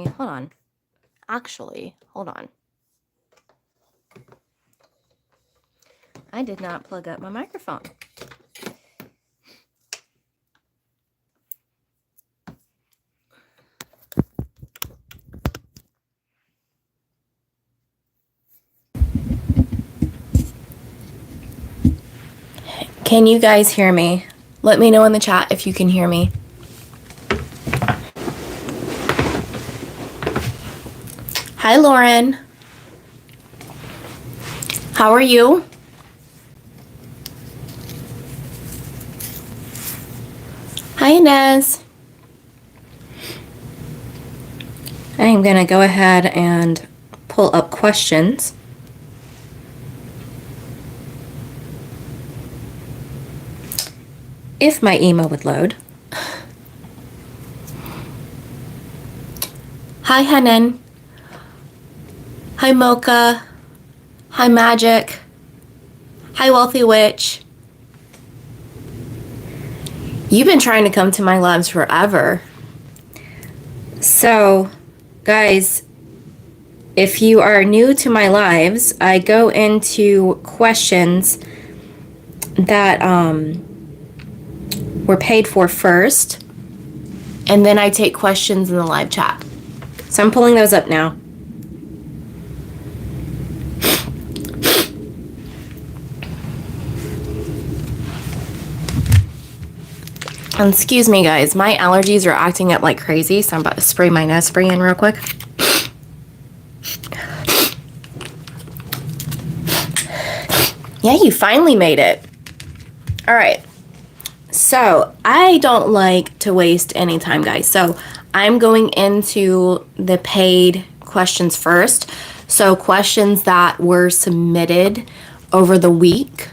Hold on. Actually, hold on. I did not plug up my microphone. Can you guys hear me? Let me know in the chat if you can hear me. Hi, Lauren. How are you? Hi, Inez. I am going to go ahead and pull up questions. If my email would load. Hi, Hanan. Hi, Mocha. Hi, Magic. Hi, Wealthy Witch. You've been trying to come to my lives forever. So, guys, if you are new to my lives, I go into questions that were paid for first, and then I take questions in the live chat. So I'm pulling those up now. And excuse me, guys, my allergies are acting up like crazy, so I'm about to spray my nose spray in real quick. Yeah, you finally made it. All right. So I don't like to waste any time, guys. So I'm going into the paid questions first. So questions that were submitted over the week.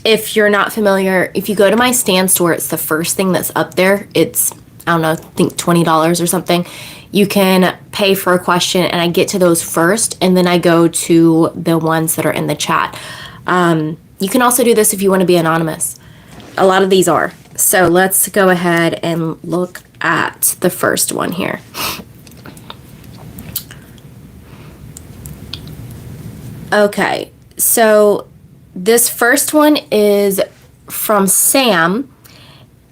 If you're not familiar, if you go to my Stan store, it's the first thing that's up there. It's, I don't know, I think $20 or something. You can pay for a question and I get to those first, and then I go to the ones that are in the chat. You can also do this if you want to be anonymous. A lot of these are. So let's go ahead and look at the first one here. Okay, so this first one is from Sam,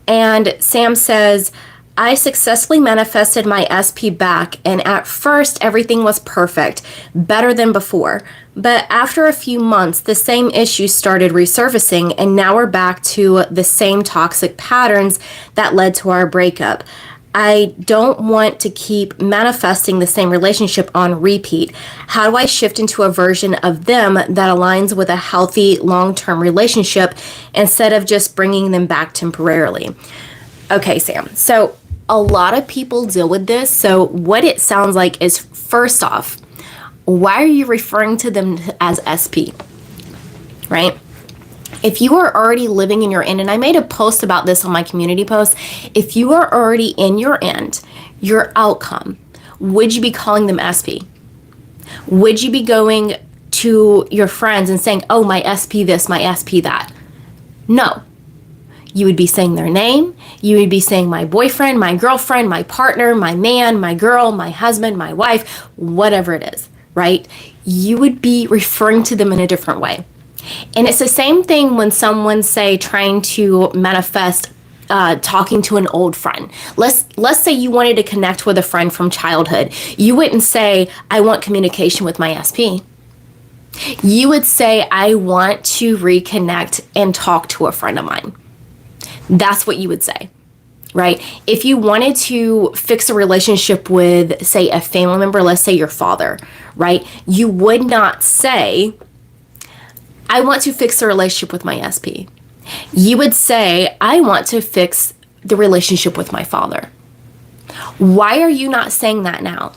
and Sam says, I successfully manifested my SP back, and at first everything was perfect, better than before. But after a few months, the same issues started resurfacing, and now we're back to the same toxic patterns that led to our breakup. I don't want to keep manifesting the same relationship on repeat. How do I shift into a version of them that aligns with a healthy long-term relationship instead of just bringing them back temporarily? Okay, Sam. So a lot of people deal with this. So what it sounds like is, first off, why are you referring to them as SP? Right? If you are already living in your end, and I made a post about this on my community post, if you are already in your end, your outcome, would you be calling them SP? Would you be going to your friends and saying, oh, my SP this, my SP that? No. You would be saying their name. You would be saying my boyfriend, my girlfriend, my partner, my man, my girl, my husband, my wife, whatever it is, right? You would be referring to them in a different way. And it's the same thing when someone, say, trying to manifest talking to an old friend. Let's say you wanted to connect with a friend from childhood. You wouldn't say, I want communication with my SP. You would say, I want to reconnect and talk to a friend of mine. That's what you would say, right? If you wanted to fix a relationship with, say, a family member, let's say your father, right? You would not say, I want to fix the relationship with my SP. You would say, I want to fix the relationship with my father. Why are you not saying that now?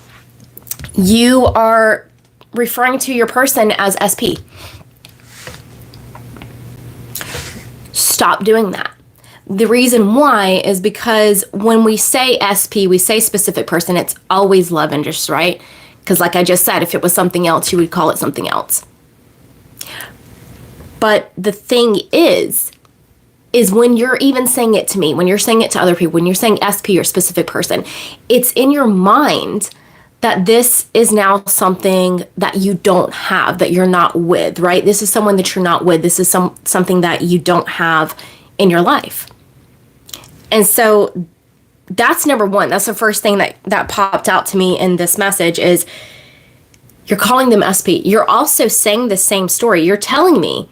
You are referring to your person as SP. Stop doing that. The reason why is because when we say SP, we say specific person, it's always love interest, right? Because like I just said, if it was something else, you would call it something else. But the thing is, is when you're even saying it to me, when you're saying it to other people, when you're saying SP or specific person, it's in your mind that this is now something that you don't have, that you're not with, right? This is someone that you're not with. This is something that you don't have in your life. And so that's number one. That's the first thing that popped out to me in this message is you're calling them SP. You're also saying the same story. You're telling me,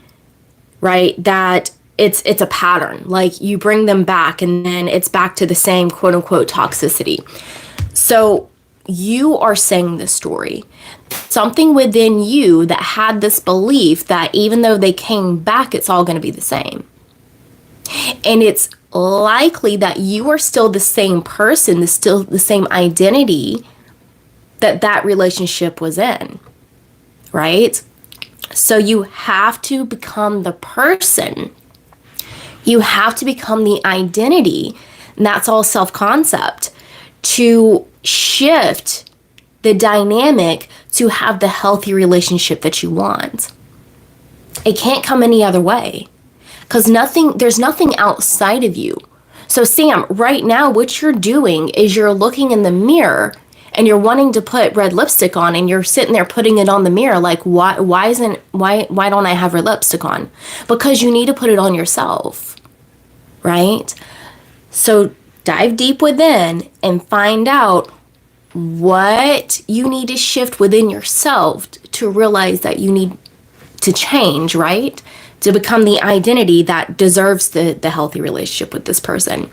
right, that it's a pattern. Like you bring them back and then it's back to the same quote unquote toxicity. So you are saying this story. Something within you that had this belief that even though they came back, it's all going to be the same. And it's likely that you are still the same person, still the same identity that relationship was in, right? So you have to become the person. You have to become the identity, and that's all self-concept, to shift the dynamic to have the healthy relationship that you want. It can't come any other way because there's nothing outside of you. So Sam, right now, what you're doing is you're looking in the mirror and you're wanting to put red lipstick on and you're sitting there putting it on the mirror like, why don't I have red lipstick on? Because you need to put it on yourself, right? So dive deep within and find out what you need to shift within yourself to realize that you need to change, right? To become the identity that deserves the healthy relationship with this person.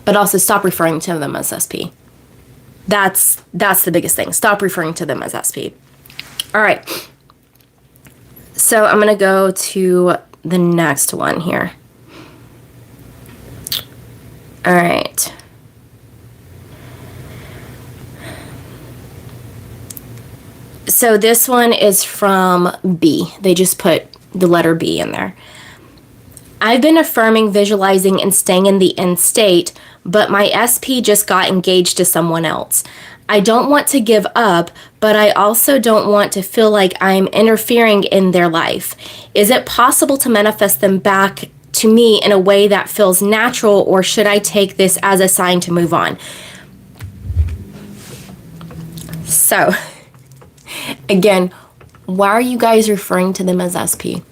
But also stop referring to them as SP. That's the biggest thing. Stop referring to them as SP. All right. So I'm going to go to the next one here. All right. So this one is from B. They just put the letter B in there. I've been affirming, visualizing, and staying in the end state, but my SP just got engaged to someone else. I don't want to give up, but I also don't want to feel like I'm interfering in their life. Is it possible to manifest them back to me in a way that feels natural, or should I take this as a sign to move on? So, again, why are you guys referring to them as SP?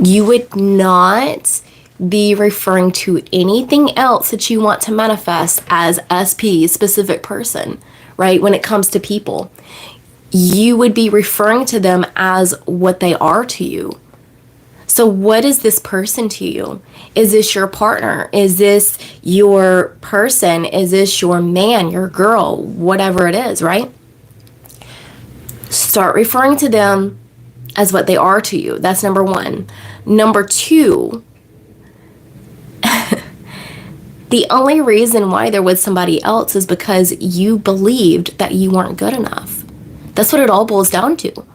You would not be referring to anything else that you want to manifest as SP, specific person, right? When it comes to people, you would be referring to them as what they are to you. So what is this person to you? Is this your partner? Is this your person? Is this your man, your girl, whatever it is, right? Start referring to them as what they are to you. That's number one. Number two, the only reason why they're with somebody else is because you believed that you weren't good enough. That's what it all boils down to.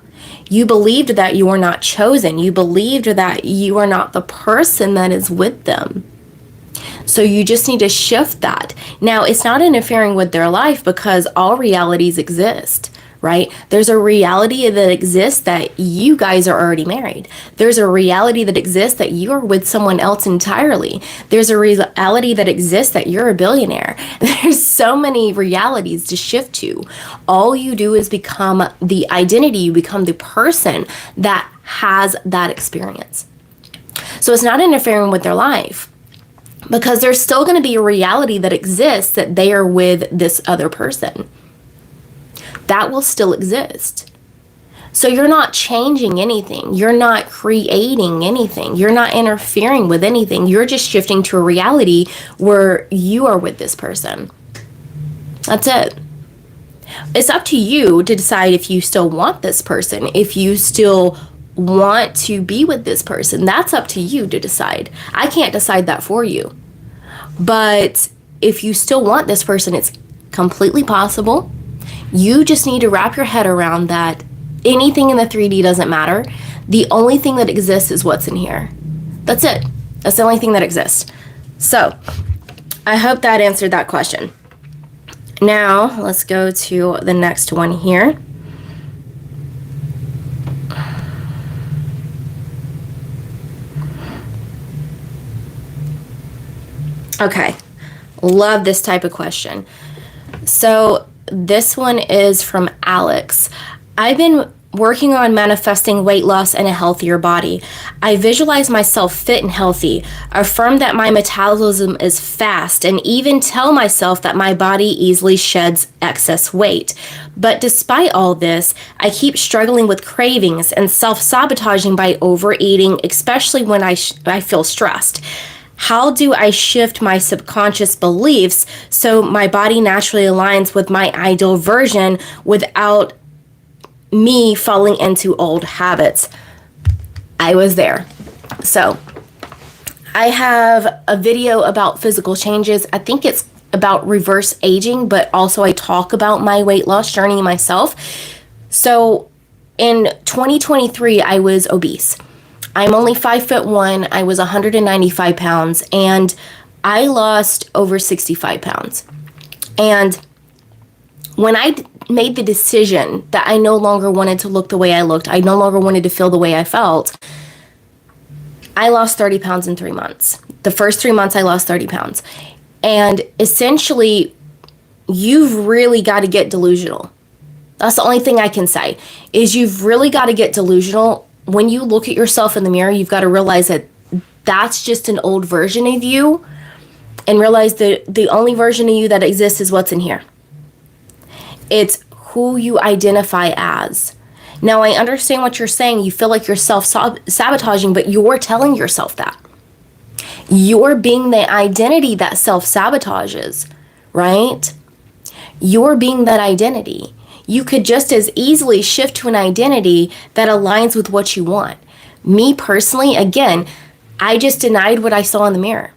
You believed that you were not chosen. You believed that you are not the person that is with them. So you just need to shift that. Now, it's not interfering with their life because all realities exist, right? There's a reality that exists that you guys are already married. There's a reality that exists that you are with someone else entirely. There's a reality that exists that you're a billionaire. There's so many realities to shift to. All you do is become the identity, you become the person that has that experience. So it's not interfering with their life because there's still going to be a reality that exists that they are with this other person. That will still exist. So you're not changing anything. You're not creating anything. You're not interfering with anything. You're just shifting to a reality where you are with this person. That's it. It's up to you to decide if you still want this person, if you still want to be with this person. That's up to you to decide. I can't decide that for you. But if you still want this person, it's completely possible. You just need to wrap your head around that anything in the 3D doesn't matter. The only thing that exists is what's in here. That's it. That's the only thing that exists. So, I hope that answered that question. Now, let's go to the next one here. Okay. Love this type of question. So this one is from Alex. I've been working on manifesting weight loss and a healthier body. I visualize myself fit and healthy, affirm that my metabolism is fast, and even tell myself that my body easily sheds excess weight. But despite all this, I keep struggling with cravings and self-sabotaging by overeating, especially when I feel stressed. How do I shift my subconscious beliefs so my body naturally aligns with my ideal version without me falling into old habits? I was there. So I have a video about physical changes. I think it's about reverse aging, but also I talk about my weight loss journey myself. So in 2023, I was obese. I'm only 5'1". I was 195 pounds, and I lost over 65 pounds. And when I made the decision that I no longer wanted to look the way I looked, I no longer wanted to feel the way I felt, I lost 30 pounds in 3 months. The first 3 months, I lost 30 pounds. And essentially, you've really got to get delusional. That's the only thing I can say, is you've really got to get delusional. When you look at yourself in the mirror, you've got to realize that that's just an old version of you, and realize that the only version of you that exists is what's in here. It's who you identify as. Now, I understand what you're saying. You feel like you're self-sabotaging, but you're telling yourself that. You're being the identity that self-sabotages, right? You're being that identity. You could just as easily shift to an identity that aligns with what you want. Me personally, again, I just denied what I saw in the mirror.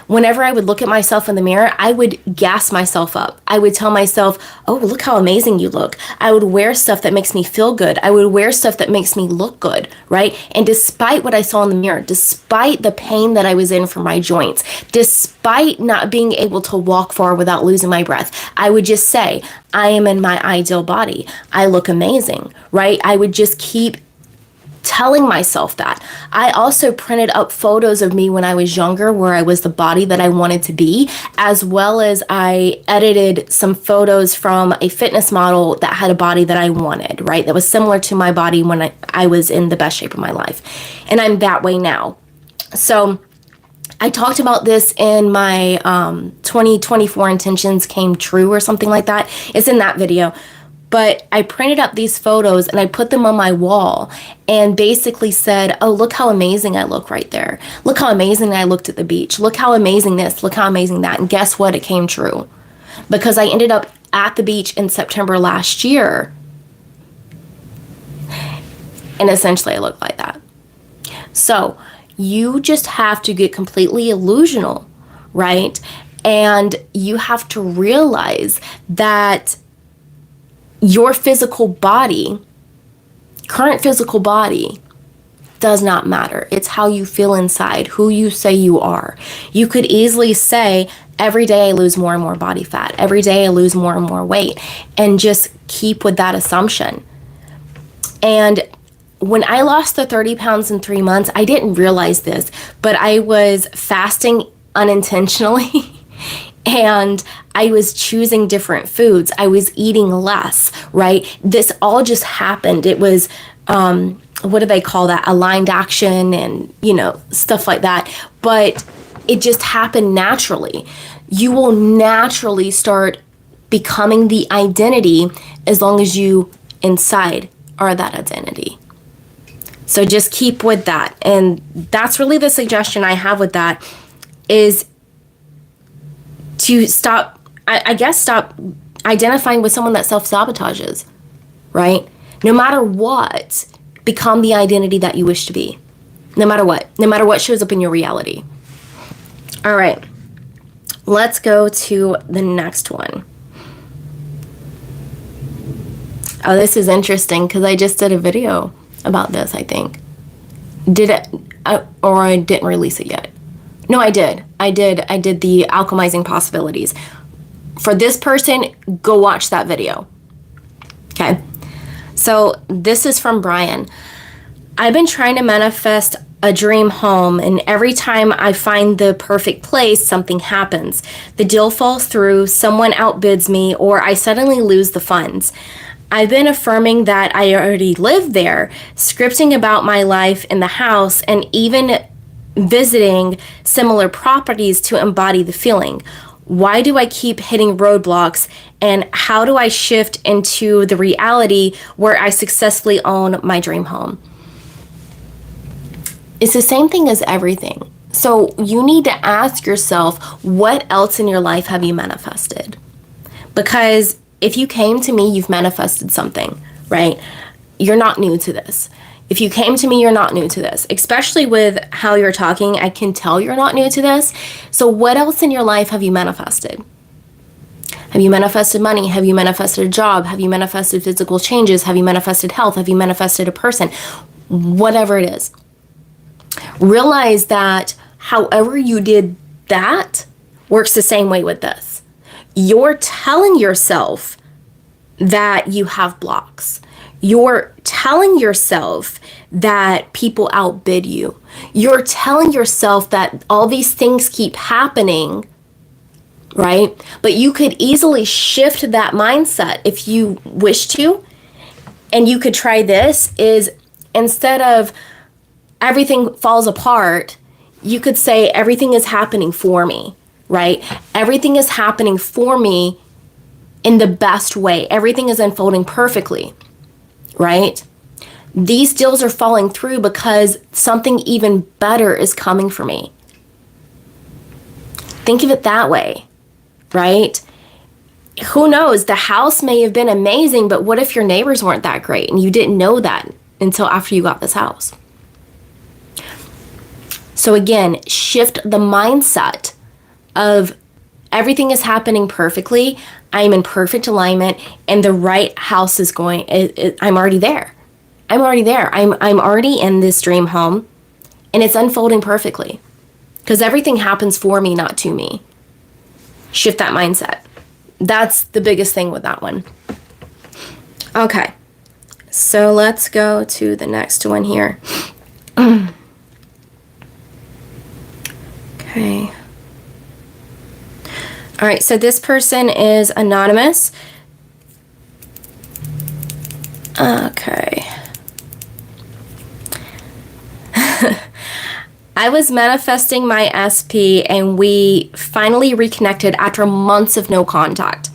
Whenever I would look at myself in the mirror, I would gas myself up. I would tell myself, oh, look how amazing you look. I would wear stuff that makes me feel good. I would wear stuff that makes me look good, right? And despite what I saw in the mirror, despite the pain that I was in from my joints, despite not being able to walk far without losing my breath, I would just say, I am in my ideal body. I look amazing, right? I would just keep telling myself that. I also printed up photos of me when I was younger where I was the body that I wanted to be, as well as I edited some photos from a fitness model that had a body that I wanted, right? That was similar to my body when I was in the best shape of my life. And I'm that way now. So I talked about this in my 2024 intentions came true or something like that. It's in that video. But I printed up these photos and I put them on my wall and basically said, oh, look how amazing I look right there. Look how amazing I looked at the beach. Look how amazing this. Look how amazing that. And guess what? It came true. Because I ended up at the beach in September last year. And essentially I looked like that. So you just have to get completely illusional, right? And you have to realize that your physical body, current physical body, does not matter. It's how you feel inside, who you say you are. You could easily say, every day I lose more and more body fat. Every day I lose more and more weight. And just keep with that assumption. And when I lost the 30 pounds in 3 months, I didn't realize this, but I was fasting unintentionally. And I was choosing different foods. I was eating less, right? This all just happened. It was, what do they call that? Aligned action and, stuff like that. But it just happened naturally. You will naturally start becoming the identity as long as you inside are that identity. So just keep with that. And that's really the suggestion I have with that is to stop identifying with someone that self-sabotages, right? No matter what, become the identity that you wish to be. No matter what shows up in your reality. All right, let's go to the next one. Oh, this is interesting because I just did a video about this, I think. Did it, or I didn't release it yet. No, I did the alchemizing possibilities. For this person, go watch that video. Okay. So this is from Brian. I've been trying to manifest a dream home, and every time I find the perfect place, something happens. The deal falls through, someone outbids me, or I suddenly lose the funds. I've been affirming that I already live there, scripting about my life in the house, and even visiting similar properties to embody the feeling. Why do I keep hitting roadblocks, and how do I shift into the reality where I successfully own my dream home? It's the same thing as everything. So you need to ask yourself, what else in your life have you manifested? Because if you came to me, you've manifested something, right? You're not new to this. If you came to me, you're not new to this. Especially with how you're talking, I can tell you're not new to this. So what else in your life have you manifested? Have you manifested money? Have you manifested a job? Have you manifested physical changes? Have you manifested health? Have you manifested a person? Whatever it is. Realize that however you did that works the same way with this. You're telling yourself that you have blocks. You're telling yourself that people outbid you. You're telling yourself that all these things keep happening, right? But you could easily shift that mindset if you wish to. And you could try this, is instead of everything falls apart, you could say everything is happening for me, right? Everything is happening for me in the best way. Everything is unfolding perfectly, right? These deals are falling through because something even better is coming for me. Think of it that way, right? Who knows? The house may have been amazing, but what if your neighbors weren't that great and you didn't know that until after you got this house? So again, shift the mindset of everything is happening perfectly. I'm in perfect alignment, and the right house is going. I'm already there. I'm already there. I'm already in this dream home, and it's unfolding perfectly because everything happens for me, not to me. Shift that mindset. That's the biggest thing with that one. Okay, so let's go to the next one here. Okay. All right, so this person is anonymous. Okay. I was manifesting my SP, and we finally reconnected after months of no contact.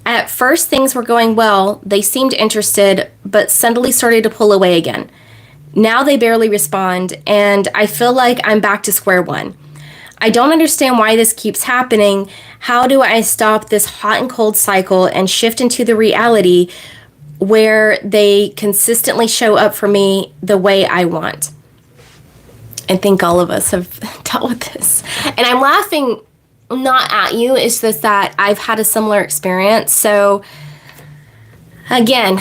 At first, things were going well. They seemed interested, but suddenly started to pull away again. Now they barely respond, and I feel like I'm back to square one. I don't understand why this keeps happening. How do I stop this hot and cold cycle and shift into the reality where they consistently show up for me the way I want? I think all of us have dealt with this. And I'm laughing not at you, it's just that I've had a similar experience. So again,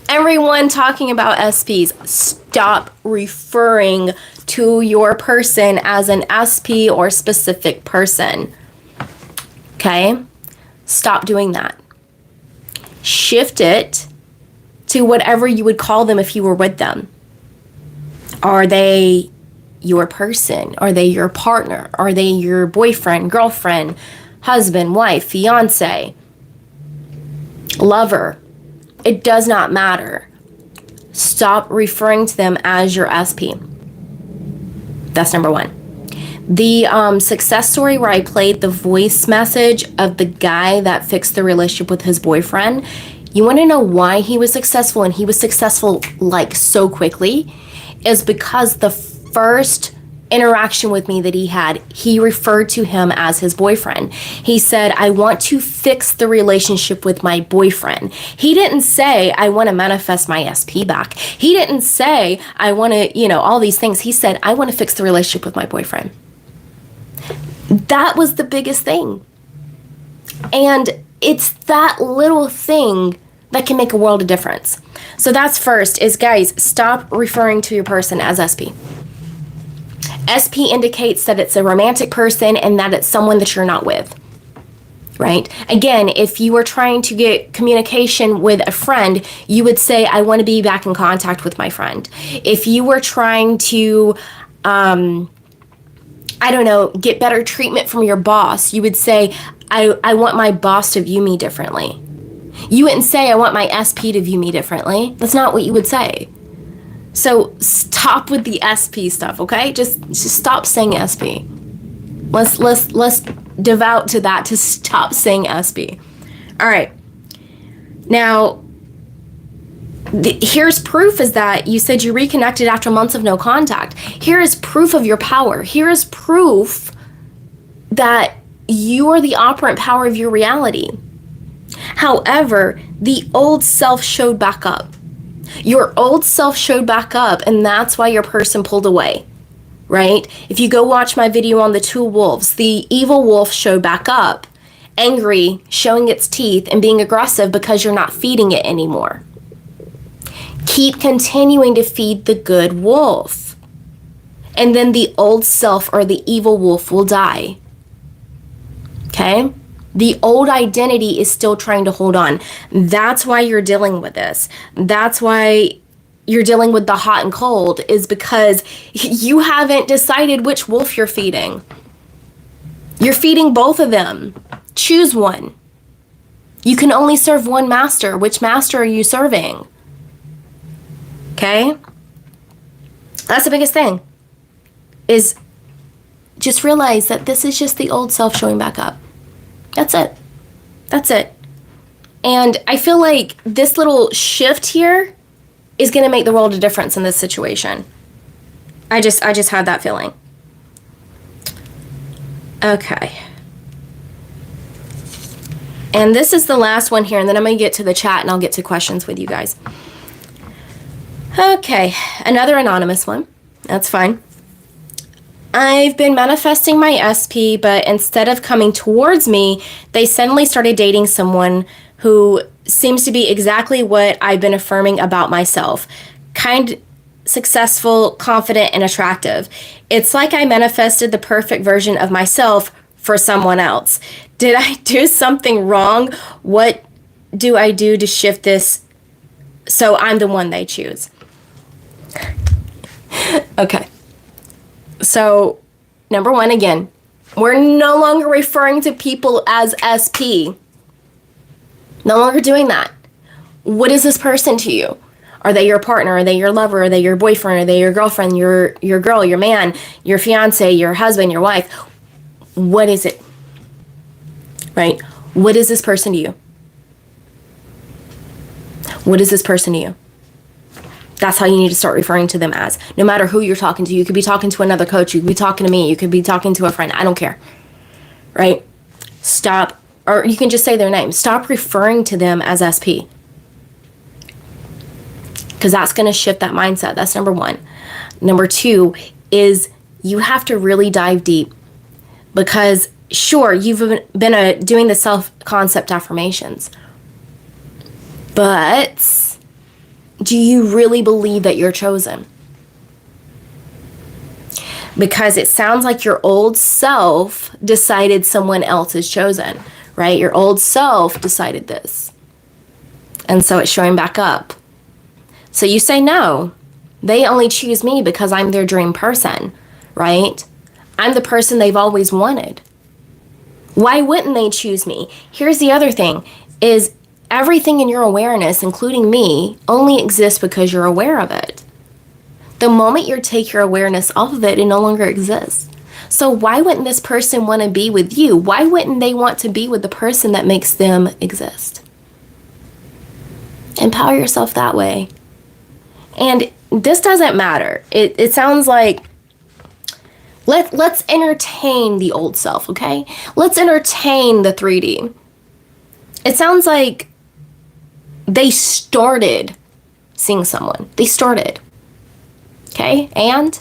everyone talking about SPs, stop referring to your person as an SP or specific person. Okay? Stop doing that. Shift it to whatever you would call them if you were with them. Are they your person? Are they your partner? Are they your boyfriend, girlfriend, husband, wife, fiance, lover? It does not matter. Stop referring to them as your SP. That's number one. The success story where I played the voice message of the guy that fixed the relationship with his boyfriend, you want to know why he was successful, and he was successful like so quickly, is because the first interaction with me that he had, he referred to him as his boyfriend. He said, I want to fix the relationship with my boyfriend. He didn't say, I want to manifest my SP back. He didn't say, I want to, all these things. He said, I want to fix the relationship with my boyfriend. That was the biggest thing. And it's that little thing that can make a world of difference. So that's first, is guys, stop referring to your person as SP. SP indicates that it's a romantic person and that it's someone that you're not with. right? Again, if you were trying to get communication with a friend, you would say, I want to be back in contact with my friend. If you were trying to, I don't know, get better treatment from your boss, you would say, I want my boss to view me differently. You wouldn't say, I want my SP to view me differently. That's not what you would say. So stop with the SP stuff, okay? Just stop saying SP. Let's devout to that, to stop saying SP. All right. Now, here's proof is that you said you reconnected after months of no contact. Here is proof of your power. Here is proof that you are the operant power of your reality. However, the old self showed back up. Your old self showed back up, and that's why your person pulled away, right? If you go watch my video on the two wolves, the evil wolf showed back up, angry, showing its teeth, and being aggressive because you're not feeding it anymore. Keep continuing to feed the good wolf, and then the old self or the evil wolf will die. Okay? The old identity is still trying to hold on. That's why you're dealing with this. That's why you're dealing with the hot and cold, is because you haven't decided which wolf you're feeding. You're feeding both of them. Choose one. You can only serve one master. Which master are you serving? Okay? That's the biggest thing, is just realize that this is just the old self showing back up. That's it. That's it. And I feel like this little shift here is going to make the world a difference in this situation. I just had that feeling. Okay. And this is the last one here, and then I'm going to get to the chat and I'll get to questions with you guys. Okay, another anonymous one. That's fine. I've been manifesting my SP, but instead of coming towards me, they suddenly started dating someone who seems to be exactly what I've been affirming about myself. Kind, successful, confident, and attractive. It's like I manifested the perfect version of myself for someone else. Did I do something wrong? What do I do to shift this so I'm the one they choose? Okay. So, number one, again, we're no longer referring to people as SP. No longer doing that. What is this person to you? Are they your partner? Are they your lover? Are they your boyfriend? Are they your girlfriend, your girl, your man, your fiance, your husband, your wife? What is it? Right? What is this person to you? What is this person to you? That's how you need to start referring to them as. No matter who you're talking to. You could be talking to another coach. You could be talking to me. You could be talking to a friend. I don't care. Right? Stop. Or you can just say their name. Stop referring to them as SP. Because that's going to shift that mindset. That's number one. Number two is you have to really dive deep. Because sure, you've been doing the self-concept affirmations. But do you really believe that you're chosen? Because it sounds like your old self decided someone else is chosen, right? Your old self decided this. And so it's showing back up. So you say, no, they only choose me because I'm their dream person, right? I'm the person they've always wanted. Why wouldn't they choose me? Here's the other thing, is everything in your awareness, including me, only exists because you're aware of it. The moment you take your awareness off of it, it no longer exists. So why wouldn't this person want to be with you? Why wouldn't they want to be with the person that makes them exist? Empower yourself that way. And this doesn't matter. It sounds like, let's entertain the old self, okay? Let's entertain the 3D. It sounds like they started seeing someone. They started. Okay? And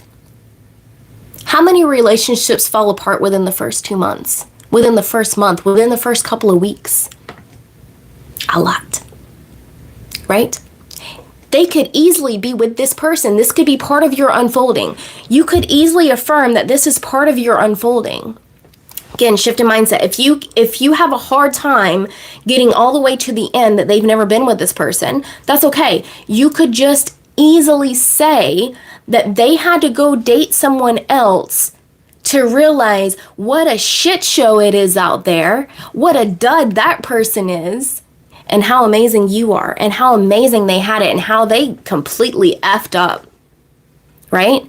how many relationships fall apart within the first 2 months? Within the first month? Within the first couple of weeks? A lot. Right? They could easily be with this person. This could be part of your unfolding. You could easily affirm that this is part of your unfolding. Again, shift in mindset. If you have a hard time getting all the way to the end that they've never been with this person, that's okay. You could just easily say that they had to go date someone else to realize what a shit show it is out there, what a dud that person is, and how amazing you are, and how amazing they had it, and how they completely effed up, right?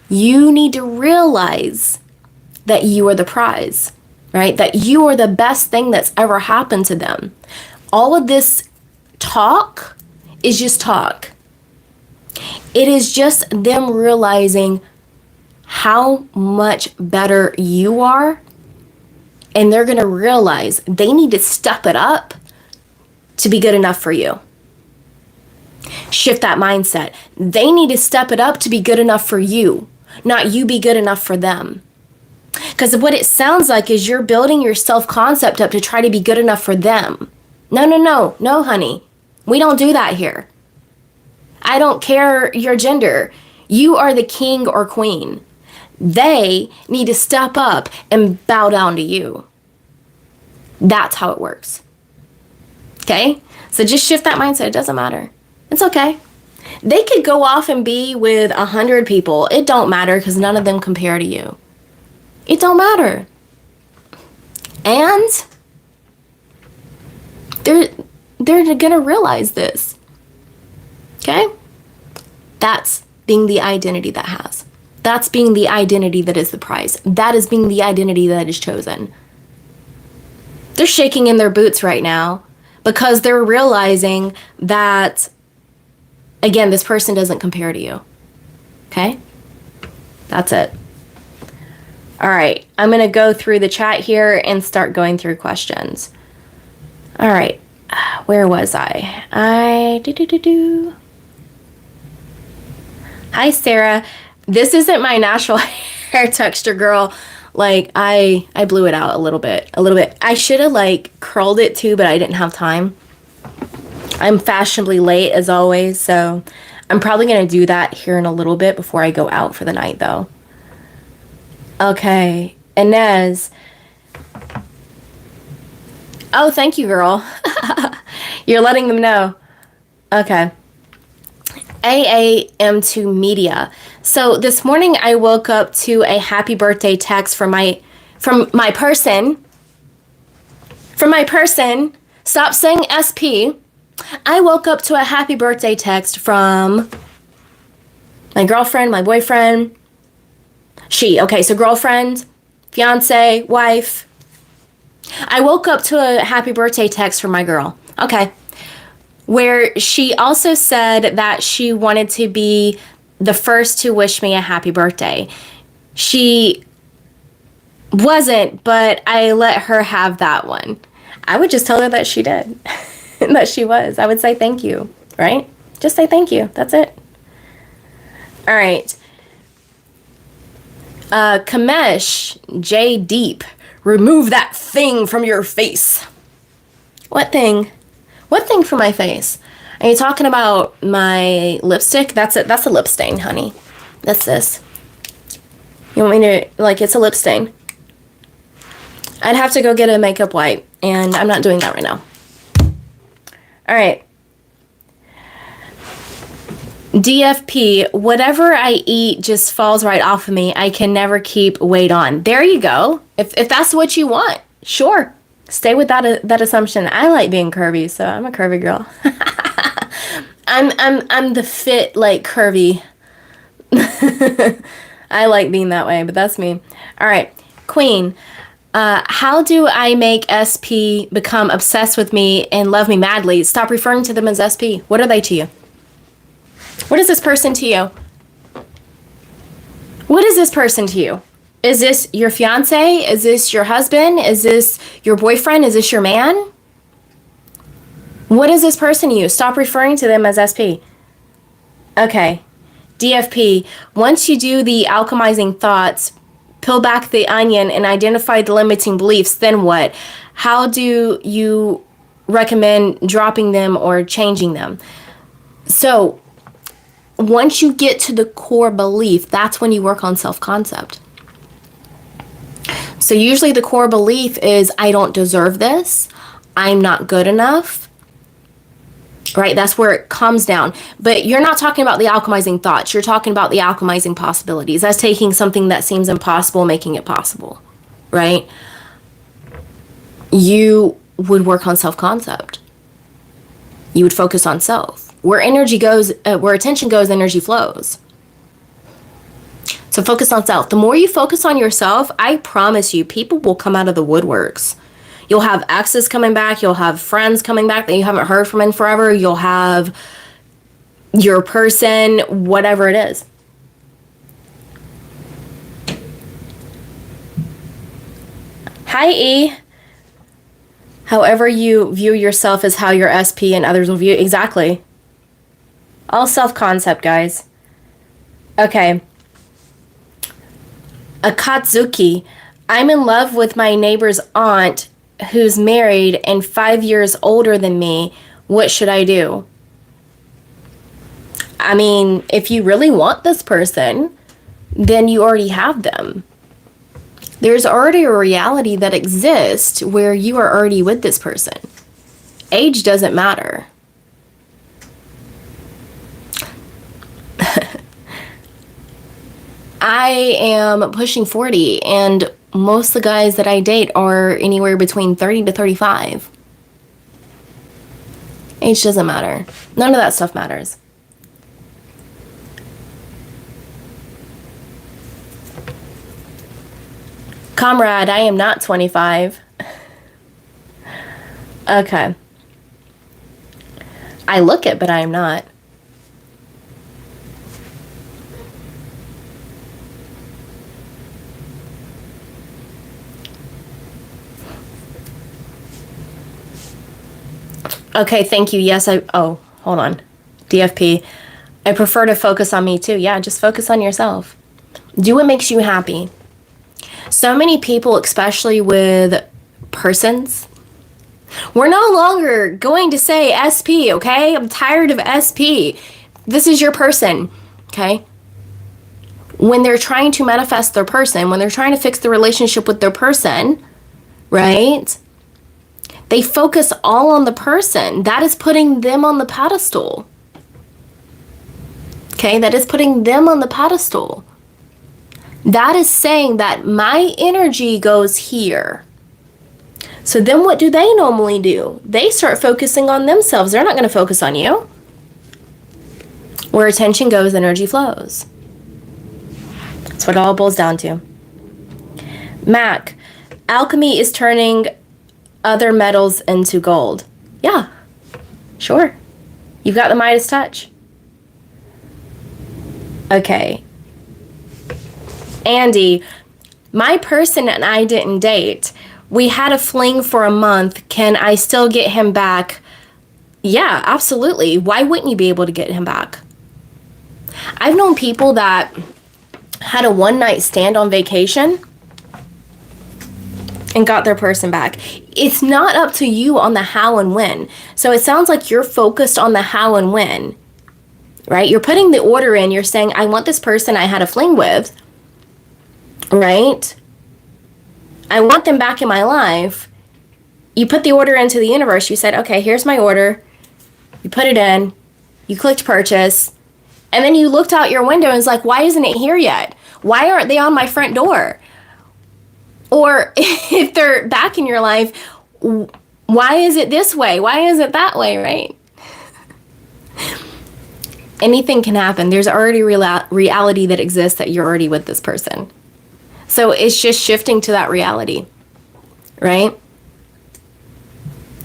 You need to realize that you are the prize, right? That you are the best thing that's ever happened to them. All of this talk is just talk. It is just them realizing how much better you are, and they're going to realize they need to step it up to be good enough for you. Shift that mindset. They need to step it up to be good enough for you, not you be good enough for them. Because what it sounds like is you're building your self-concept up to try to be good enough for them. No, honey. We don't do that here. I don't care your gender. You are the king or queen. They need to step up and bow down to you. That's how it works. Okay? So just shift that mindset. It doesn't matter. It's okay. They could go off and be with 100 people. It don't matter because none of them compare to you. It don't matter. And they're gonna realize this. Okay? That's being the identity that has. That's being the identity that is the prize. That is being the identity that is chosen. They're shaking in their boots right now because they're realizing that, again, this person doesn't compare to you. Okay? That's it. All right, I'm going to go through the chat here and start going through questions. All right, where was I? Hi, Sarah. This isn't my natural hair texture, girl. Like, I blew it out a little bit. I should have, like, curled it, too, but I didn't have time. I'm fashionably late, as always, so I'm probably going to do that here in a little bit before I go out for the night, though. Okay, Inez. Oh, thank you, girl. You're letting them know. Okay. AAM2 Media. So this morning I woke up to a happy birthday text from my person. From my person. Stop saying SP. I woke up to a happy birthday text from my girlfriend, my boyfriend. Okay, so girlfriend, fiance, wife. I woke up to a happy birthday text from my girl. Okay. Where she also said that she wanted to be the first to wish me a happy birthday. She wasn't, but I let her have that one. I would just tell her that she did. That she was. I would say thank you, right? Just say thank you. That's it. All right. Kamesh J. Deep, remove that thing from your face. What thing? What thing from my face? Are you talking about my lipstick? That's it. That's a lip stain, honey. That's this. You want me to, like, it's a lip stain. I'd have to go get a makeup wipe, and I'm not doing that right now. All right. DFP, whatever I eat just falls right off of me. I can never keep weight on. There you go. If that's what you want, sure. Stay with that assumption. I like being curvy, so I'm a curvy girl. I'm the fit, like, curvy. I like being that way, but that's me. All right, Queen. How do I make SP become obsessed with me and love me madly? Stop referring to them as SP. What are they to you? What is this person to you? What is this person to you? Is this your fiance? Is this your husband? Is this your boyfriend? Is this your man? What is this person to you? Stop referring to them as SP. Okay. DFP, once you do the alchemizing thoughts, peel back the onion and identify the limiting beliefs, then what? How do you recommend dropping them or changing them? So, once you get to the core belief, that's when you work on self-concept. So usually the core belief is, I don't deserve this. I'm not good enough. Right? That's where it comes down. But you're not talking about the alchemizing thoughts. You're talking about the alchemizing possibilities. That's taking something that seems impossible, making it possible. Right? You would work on self-concept. You would focus on self. Where energy goes, where attention goes, energy flows. So focus on self. The more you focus on yourself, I promise you, people will come out of the woodworks. You'll have exes coming back. You'll have friends coming back that you haven't heard from in forever. You'll have your person, whatever it is. Hi, E. However you view yourself is how your SP and others will view. Exactly. All self-concept, guys. Okay. Akatsuki. I'm in love with my neighbor's aunt who's married and 5 years older than me. What should I do? I mean, if you really want this person, then you already have them. There's already a reality that exists where you are already with this person. Age doesn't matter. I am pushing 40 and most of the guys that I date are anywhere between 30 to 35. Age doesn't matter. None of that stuff matters. Comrade, I am not 25. Okay. I look it, but I am not. Okay, thank you. Yes, oh, hold on. DFP. I prefer to focus on me too. Yeah, just focus on yourself. Do what makes you happy. So many people, especially with persons, we're no longer going to say SP, okay? I'm tired of SP. This is your person, okay? When they're trying to manifest their person, when they're trying to fix the relationship with their person, right? They focus all on the person. That is putting them on the pedestal. Okay, that is putting them on the pedestal. That is saying that my energy goes here. So then what do they normally do? They start focusing on themselves. They're not going to focus on you. Where attention goes, energy flows. That's what it all boils down to. Mac, alchemy is turning other metals into gold. Yeah, sure. You've got the Midas touch. Okay. Andy, my person and I didn't date. We had a fling for a month. Can I still get him back? Yeah, absolutely. Why wouldn't you be able to get him back? I've known people that had a one-night stand on vacation and got their person back. It's not up to you on the how and when. So it sounds like you're focused on the how and when, right? You're putting the order in. You're saying, I want this person I had a fling with, right? I want them back in my life. You put the order into the universe. You said, okay, here's my order. You put it in. You clicked purchase. And then you looked out your window and was like, why isn't it here yet? Why aren't they on my front door? Or if they're back in your life, why is it this way? Why is it that way, right? Anything can happen. There's already reality that exists that you're already with this person. So it's just shifting to that reality, right?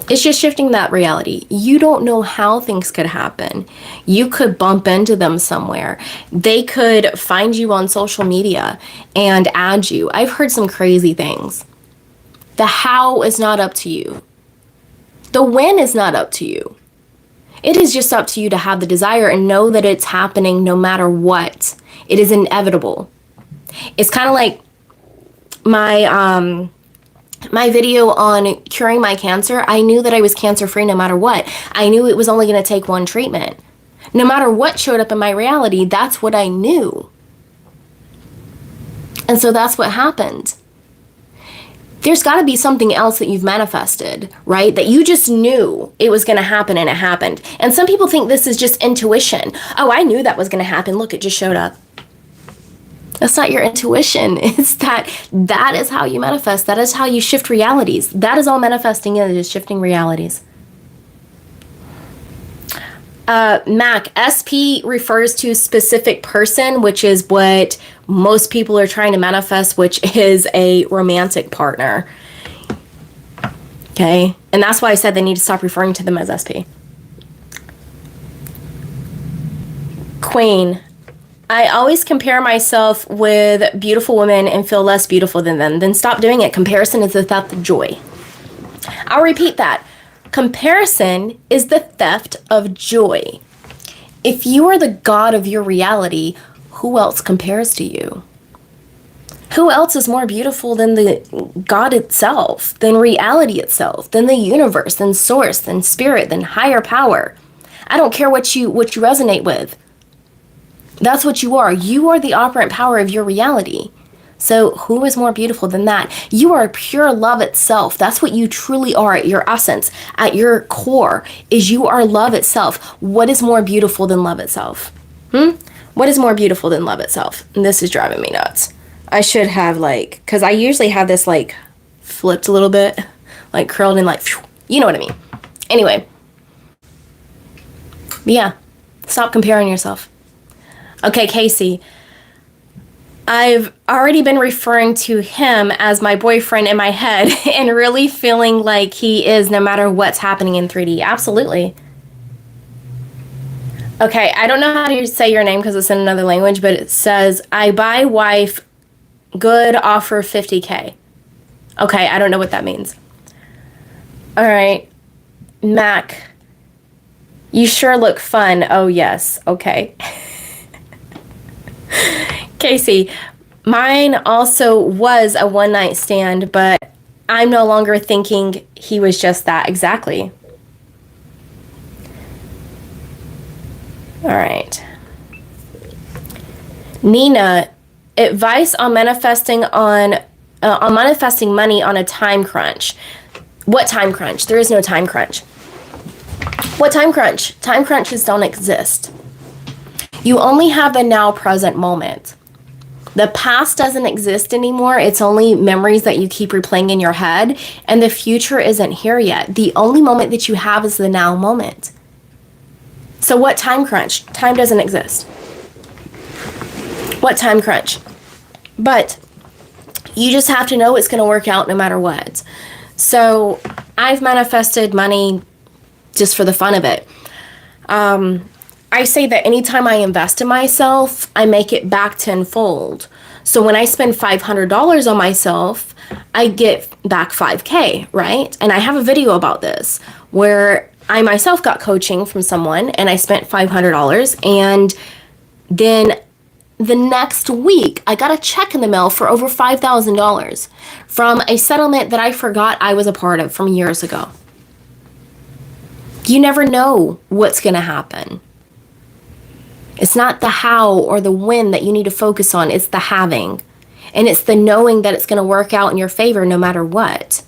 It's just shifting that reality. You don't know how things could happen. You could bump into them somewhere. They could find you on social media and add you. I've heard some crazy things. The how is not up to you. The when is not up to you. It is just up to you to have the desire and know that it's happening no matter what. It is inevitable. It's kind of like my video on curing my cancer. I knew that I was cancer-free no matter what. I knew it was only going to take one treatment. No matter what showed up in my reality, that's what I knew. And so that's what happened. There's got to be something else that you've manifested, right? That you just knew it was going to happen and it happened. And some people think this is just intuition. Oh, I knew that was going to happen. Look, it just showed up. That's not your intuition. It's that is how you manifest. That is how you shift realities. That is all manifesting is shifting realities. Mac, SP refers to specific person, which is what most people are trying to manifest, which is a romantic partner. Okay? And that's why I said they need to stop referring to them as SP. Queen, I always compare myself with beautiful women and feel less beautiful than them. Then stop doing it. Comparison is the theft of joy. I'll repeat that. Comparison is the theft of joy. If you are the god of your reality, who else compares to you? Who else is more beautiful than the God itself, than reality itself, than the universe, than source, than spirit, than higher power? I don't care what you resonate with. That's what you are. You are the operant power of your reality. So who is more beautiful than that? You are pure love itself. That's what you truly are at your essence, at your core, is you are love itself. What is more beautiful than love itself? What is more beautiful than love itself? And this is driving me nuts. I should have because I usually have this flipped a little bit, curled and you know what I mean. Anyway. Yeah. Stop comparing yourself. Okay, Casey. I've already been referring to him as my boyfriend in my head and really feeling like he is no matter what's happening in 3D. Absolutely. Okay, I don't know how to say your name because it's in another language, but it says, I buy wife, good offer 50K. Okay, I don't know what that means. All right, Mac, you sure look fun. Oh, yes. Okay. Casey, mine also was a one-night stand, but I'm no longer thinking he was just that. Exactly. All right. Nina, advice on manifesting money on a time crunch. What time crunch? There is no time crunch. What time crunch? Time crunches don't exist. You only have the now present moment. The past doesn't exist anymore. It's only memories that you keep replaying in your head, and the future isn't here yet. The only moment that you have is the now moment. So what time crunch? Time doesn't exist. What time crunch? But you just have to know it's going to work out no matter what. So I've manifested money just for the fun of it. I say that anytime I invest in myself, I make it back tenfold. So when I spend $500 on myself, I get back 5K, right? And I have a video about this where I myself got coaching from someone and I spent $500, and then the next week I got a check in the mail for over $5,000 from a settlement that I forgot I was a part of from years ago. You never know what's going to happen. It's not the how or the when that you need to focus on. It's the having. And it's the knowing that it's going to work out in your favor no matter what.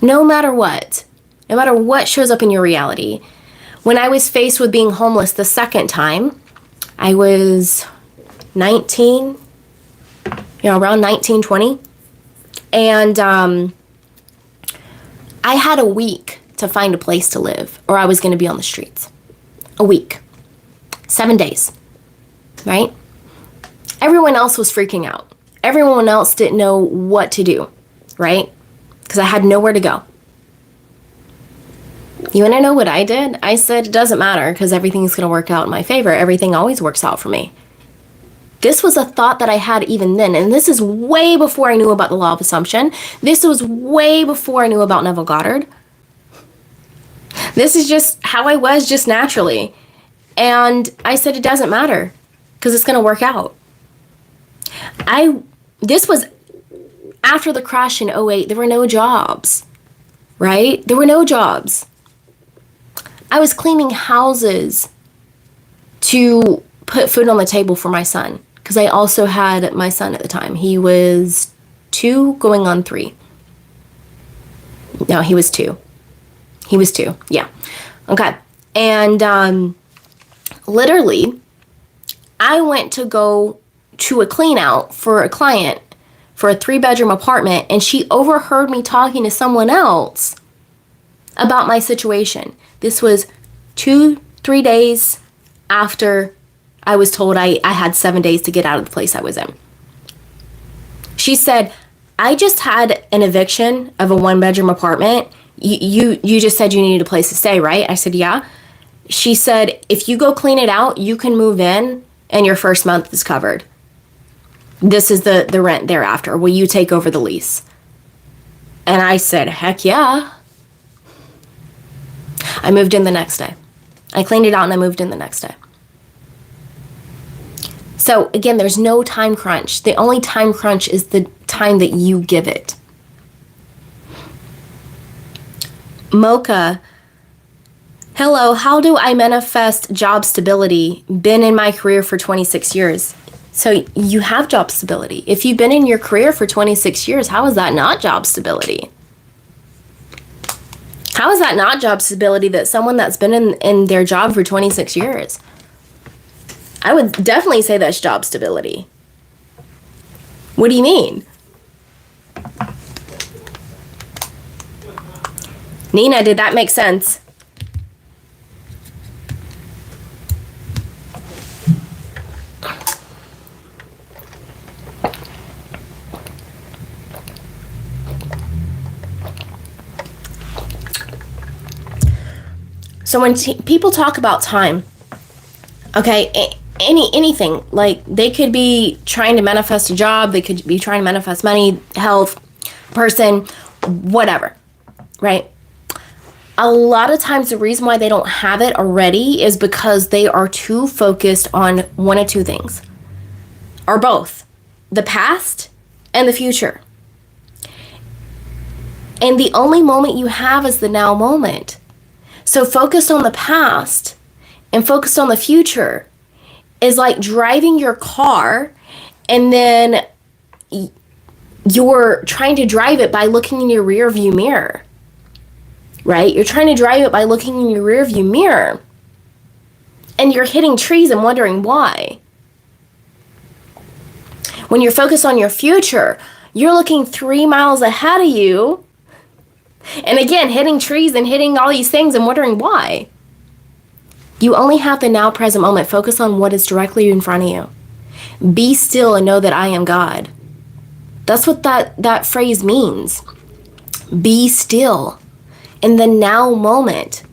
No matter what. No matter what shows up in your reality. When I was faced with being homeless the second time, I was 19, around 19, 20. And I had a week to find a place to live, or I was going to be on the streets. A week. 7 days, right? Everyone else was freaking out. Everyone else didn't know what to do, right? Because I had nowhere to go. You want to know what I did? I said, it doesn't matter because everything's going to work out in my favor. Everything always works out for me. This was a thought that I had even then. And this is way before I knew about the law of assumption. This was way before I knew about Neville Goddard. This is just how I was, just naturally. And I said, it doesn't matter because it's going to work out. This was after the crash in '08. There were no jobs, right? There were no jobs. I was cleaning houses to put food on the table for my son because I also had my son at the time. He was 2 going on 3. No, he was 2. He was 2. Yeah. Okay. And literally, I went to go to a clean out for a client for a 3-bedroom apartment, and she overheard me talking to someone else about my situation. This was 2-3 days after I was told I had 7 days to get out of the place I was in. She said, I just had an eviction of a 1-bedroom apartment. You just said you needed a place to stay, right? I said, yeah. She said, if you go clean it out, you can move in and your first month is covered. This is the rent thereafter. Will you take over the lease? And I said, heck yeah. I moved in the next day. I cleaned it out and I moved in the next day. So again, there's no time crunch. The only time crunch is the time that you give it. Mocha, hello, how do I manifest job stability? Been in my career for 26 years. So you have job stability. If you've been in your career for 26 years, how is that not job stability? How is that not job stability that someone that's been in their job for 26 years? I would definitely say that's job stability. What do you mean? Nina, did that make sense? So when people talk about time, okay, anything, like they could be trying to manifest a job, they could be trying to manifest money, health, person, whatever, right? A lot of times the reason why they don't have it already is because they are too focused on one of two things, or both, the past and the future. And the only moment you have is the now moment. So focused on the past and focused on the future is like driving your car and then you're trying to drive it by looking in your rear view mirror, right? You're trying to drive it by looking in your rear view mirror and you're hitting trees and wondering why. When you're focused on your future, you're looking 3 miles ahead of you. And again, hitting trees and hitting all these things and wondering why. You only have the now present moment. Focus on what is directly in front of you. Be still and know that I am God. That's what that phrase means. Be still in the now moment.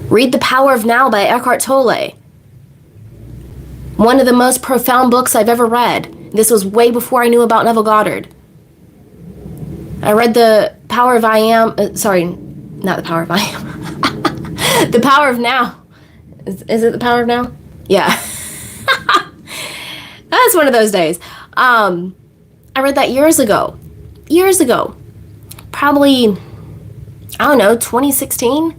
Read The Power of Now by Eckhart Tolle. One of the most profound books I've ever read. This was way before I knew about Neville Goddard. I read The Power of I Am, not The Power of I Am. The Power of Now. Is it The Power of Now? Yeah. That's one of those days. I read that years ago. Probably, I don't know, 2016.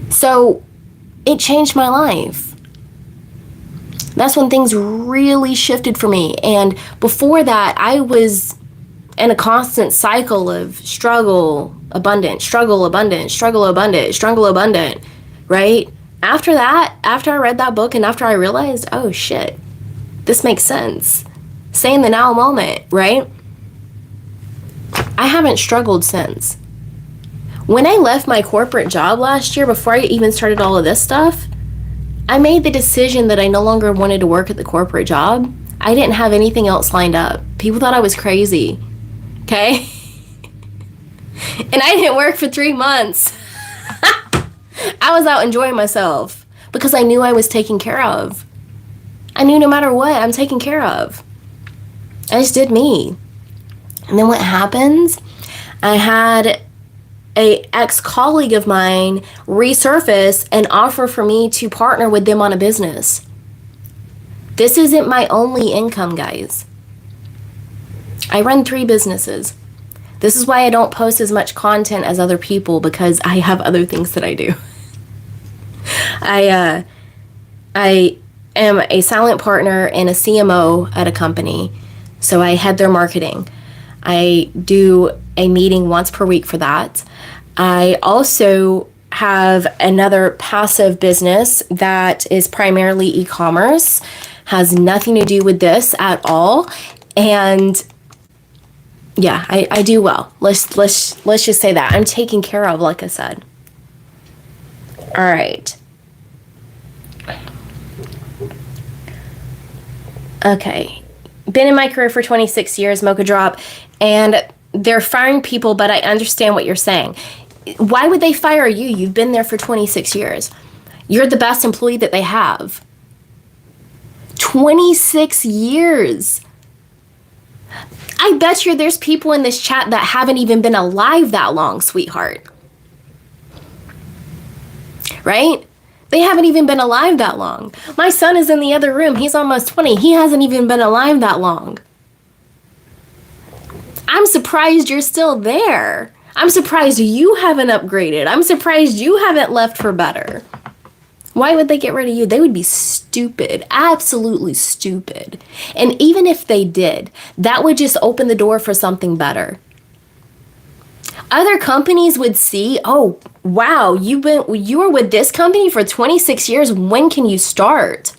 So it changed my life. That's when things really shifted for me. And before that, I was in a constant cycle of struggle, abundant, struggle, abundant, struggle, abundant, struggle, abundant, right? After that, after I read that book and after I realized, oh shit, this makes sense. Stay in the now moment, right? I haven't struggled since. When I left my corporate job last year, before I even started all of this stuff, I made the decision that I no longer wanted to work at the corporate job. I didn't have anything else lined up. People thought I was crazy. Okay? And I didn't work for 3 months. I was out enjoying myself because I knew I was taken care of. I knew no matter what, I'm taken care of. I just did me. And then what happens? I had a ex-colleague of mine resurface and offer for me to partner with them on a business. This isn't my only income, guys. I run 3 businesses. This is why I don't post as much content as other people, because I have other things that I do. I am a silent partner and a CMO at a company, so I head their marketing. I do a meeting once per week for that. I also have another passive business that is primarily e-commerce, has nothing to do with this at all. And yeah, I do well. Let's just say that. I'm taken care of, like I said. All right. Okay. Been in my career for 26 years, Mocha Drop, and they're firing people, but I understand what you're saying. Why would they fire you? You've been there for 26 years. You're the best employee that they have. 26 years. I bet you there's people in this chat that haven't even been alive that long, sweetheart. Right? They haven't even been alive that long. My son is in the other room. He's almost 20. He hasn't even been alive that long. I'm surprised you're still there. I'm surprised you haven't upgraded. I'm surprised you haven't left for better. Why would they get rid of you? They would be stupid, absolutely stupid. And even if they did, that would just open the door for something better. Other companies would see, oh, wow, you were with this company for 26 years. When can you start?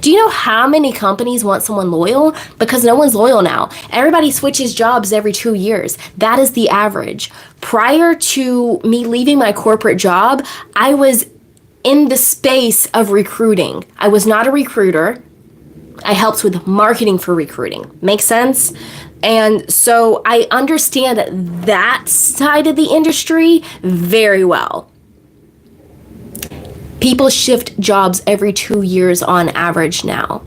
Do you know how many companies want someone loyal? Because no one's loyal now. Everybody switches jobs every 2 years. That is the average. Prior to me leaving my corporate job, I was in the space of recruiting. I was not a recruiter. I helped with marketing for recruiting. Make sense? And so I understand that side of the industry very well. People shift jobs every 2 years on average now.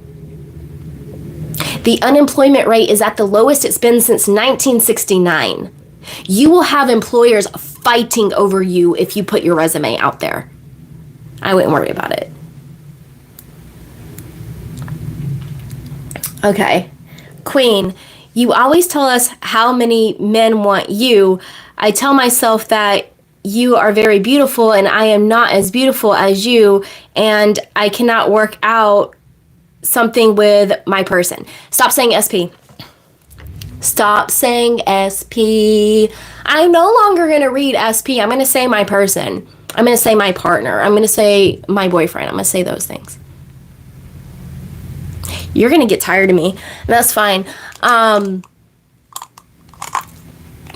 The unemployment rate is at the lowest it's been since 1969. You will have employers fighting over you if you put your resume out there. I wouldn't worry about it. Okay. Queen, you always tell us how many men want you. I tell myself that you are very beautiful and I am not as beautiful as you, and I cannot work out something with my person. Stop saying SP. Stop saying SP. I'm no longer going to read SP. I'm going to say my person. I'm going to say my partner. I'm going to say my boyfriend. I'm going to say those things. You're going to get tired of me. That's fine. Men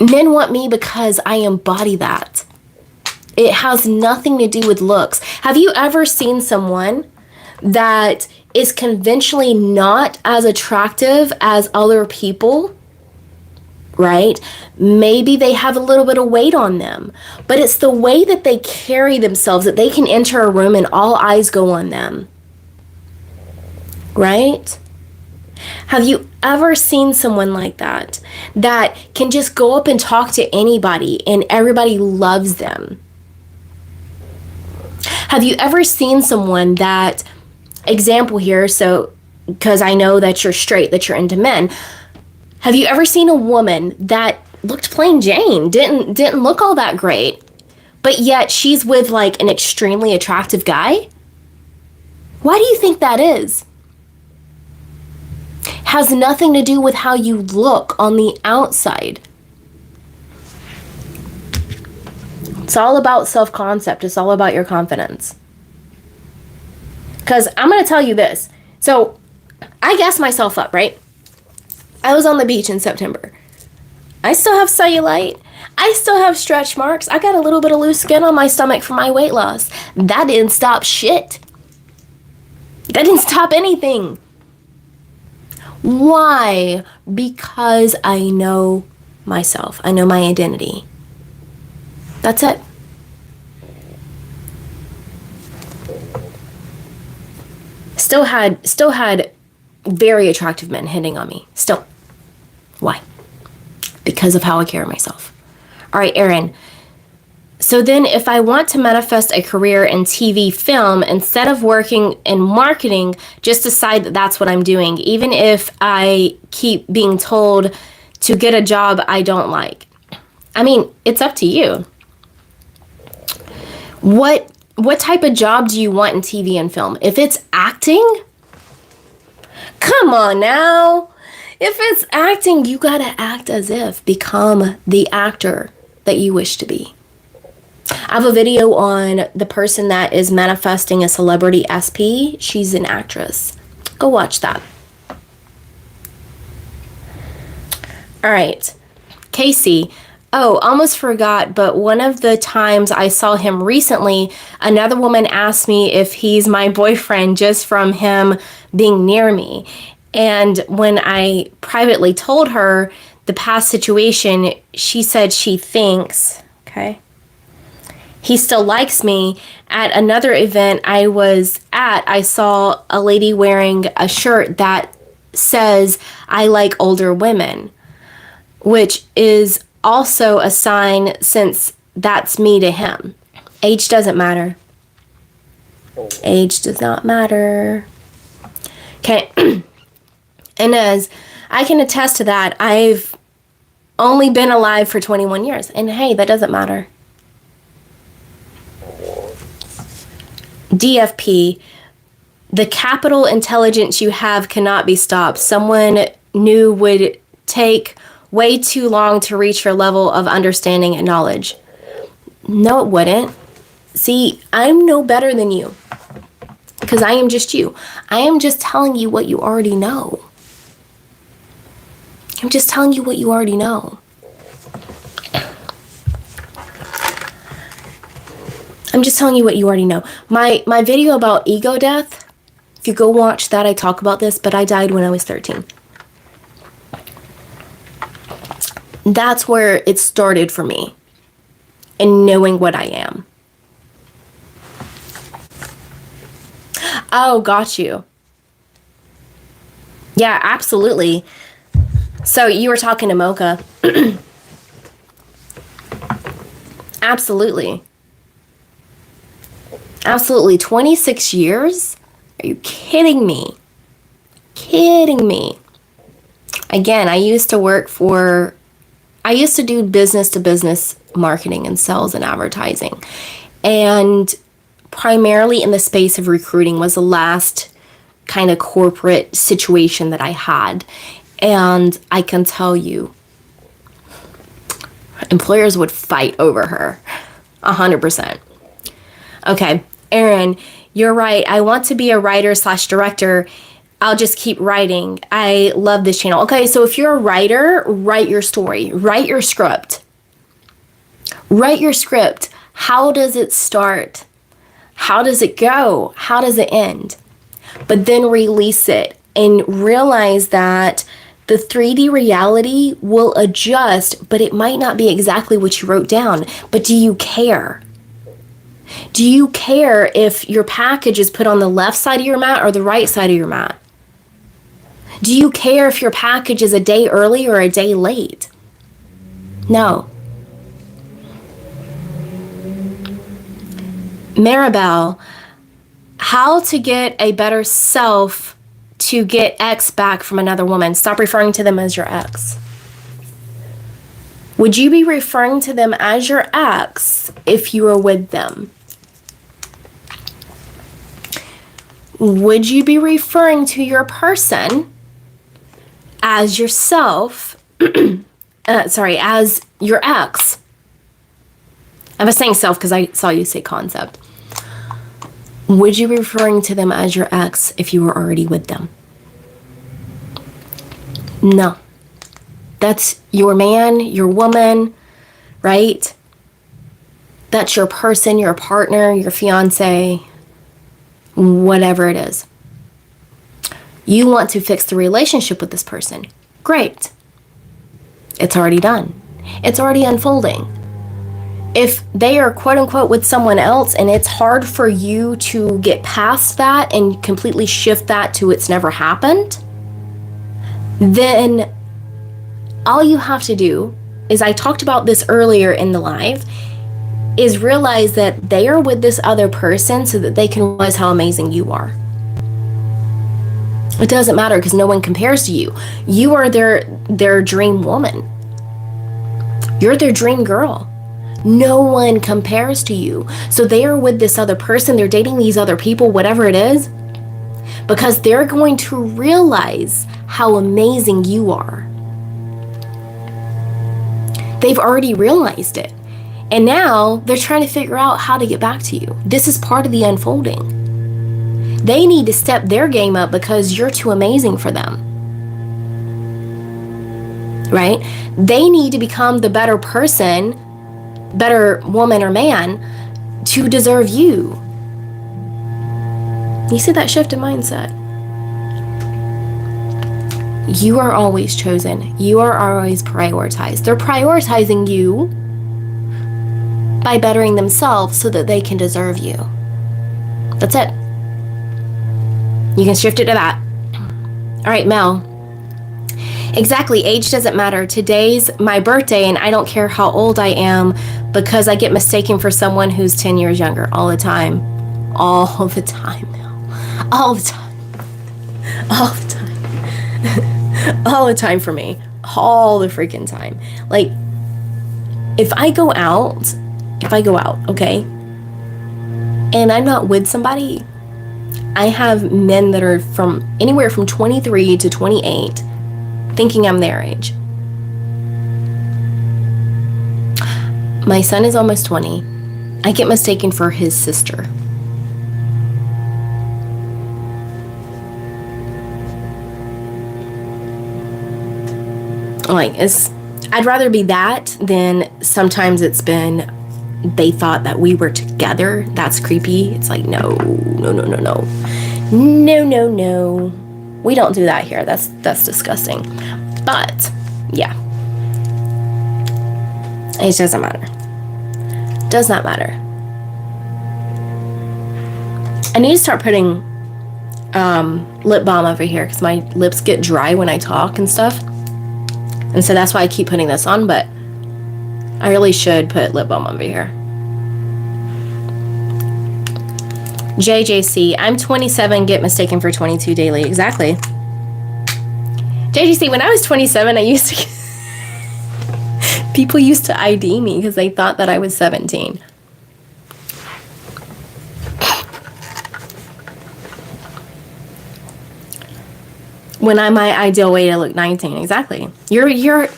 want me because I embody that. It has nothing to do with looks. Have you ever seen someone that is conventionally not as attractive as other people? Right? Maybe they have a little bit of weight on them, but it's the way that they carry themselves that they can enter a room and all eyes go on them. Right? Have you ever seen someone like that can just go up and talk to anybody and everybody loves them? Have you ever seen someone that, example here, so because I know that you're straight, that you're into men, have you ever seen a woman that looked plain Jane, didn't look all that great, but yet she's with like an extremely attractive guy? Why do you think that is? Has nothing to do with how you look on the outside. It's all about self-concept. It's all about your confidence. Because I'm going to tell you this. So I gassed myself up, right? I was on the beach in September. I still have cellulite. I still have stretch marks. I got a little bit of loose skin on my stomach from my weight loss. That didn't stop shit. That didn't stop anything. Why? Because I know myself. I know my identity. That's it. Still had very attractive men hitting on me. Still. Why? Because of how I carry myself. All right, Erin. So then if I want to manifest a career in TV film, instead of working in marketing, just decide that that's what I'm doing, even if I keep being told to get a job I don't like. I mean, it's up to you. What type of job do you want in TV and film? If it's acting, come on now. If it's acting, you gotta act as if. Become the actor that you wish to be. I have a video on the person that is manifesting a celebrity SP. She's an actress. Go watch that. All right. Casey. Oh, almost forgot, but one of the times I saw him recently, another woman asked me if he's my boyfriend just from him being near me. And when I privately told her the past situation, she said she thinks, okay, he still likes me. At another event I was at, I saw a lady wearing a shirt that says, I like older women, which is also a sign since that's me to him. Age doesn't matter. Age does not matter. Okay. Inez, I can attest to that. I've only been alive for 21 years. And hey, that doesn't matter. DFP, the capital intelligence you have cannot be stopped. Someone new would take way too long to reach your level of understanding and knowledge. No, it wouldn't. See, I'm no better than you because I am just you. I am just telling you what you already know. I'm just telling you what you already know. I'm just telling you what you already know. My video about ego death, if you go watch that, I talk about this, but I died when I was 13. That's where it started for me, in knowing what I am. Oh, got you. Yeah, absolutely. So you were talking to Mocha. Absolutely. Absolutely. 26 years? Are you kidding me? Kidding me. Again, I used to do business to business marketing and sales and advertising. And primarily in the space of recruiting was the last kind of corporate situation that I had. And I can tell you, employers would fight over her. 100%. Okay, Erin, you're right. I want to be a writer/director. I'll just keep writing. I love this channel. Okay, so if you're a writer, write your story. Write your script. Write your script. How does it start? How does it go? How does it end? But then release it and realize that the 3D reality will adjust, but it might not be exactly what you wrote down. But do you care? Do you care if your package is put on the left side of your mat or the right side of your mat? Do you care if your package is a day early or a day late? No. Maribel, how to get a better self to get X back from another woman? Stop referring to them as your ex. Would you be referring to them as your ex if you were with them? Would you be referring to your person as yourself, as your ex? I was saying self because I saw you say concept. Would you be referring to them as your ex if you were already with them? No. That's your man, your woman, right? That's your person, your partner, your fiance, whatever it is. You want to fix the relationship with this person. Great. It's already done. It's already unfolding. If they are quote unquote with someone else and it's hard for you to get past that and completely shift that to it's never happened, then all you have to do is, I talked about this earlier in the live, is realize that they are with this other person so that they can realize how amazing you are. It doesn't matter because no one compares to you. You are their dream woman. You're their dream girl. No one compares to you. So they are with this other person, they're dating these other people, whatever it is, because they're going to realize how amazing you are. They've already realized it. And now they're trying to figure out how to get back to you. This is part of the unfolding. They need to step their game up because you're too amazing for them. Right? They need to become the better person, better woman or man to deserve you. You see that shift in mindset? You are always chosen. You are always prioritized. They're prioritizing you by bettering themselves so that they can deserve you. That's it. You can shift it to that. All right, Mel. Exactly, age doesn't matter. Today's my birthday and I don't care how old I am because I get mistaken for someone who's 10 years younger all the time. All the time, Mel. All the time. All the time. All the time for me. All the freaking time. Like, if I go out, okay, and I'm not with somebody, I have men that are from anywhere from 23 to 28 thinking I'm their age. My son is almost 20. I get mistaken for his sister. Like, I'd rather be that than sometimes it's been they thought that we were together. That's creepy. It's like, no. We don't do that here. That's disgusting. But yeah, it doesn't matter. Does not matter. I need to start putting lip balm over here because my lips get dry when I talk and stuff. And so that's why I keep putting this on, but I really should put lip balm over here. JJC, I'm 27, get mistaken for 22 daily. Exactly. JJC, when I was 27, I used to... people used to ID me because they thought that I was 17. When I'm my ideal weight, I look 19. Exactly. You're your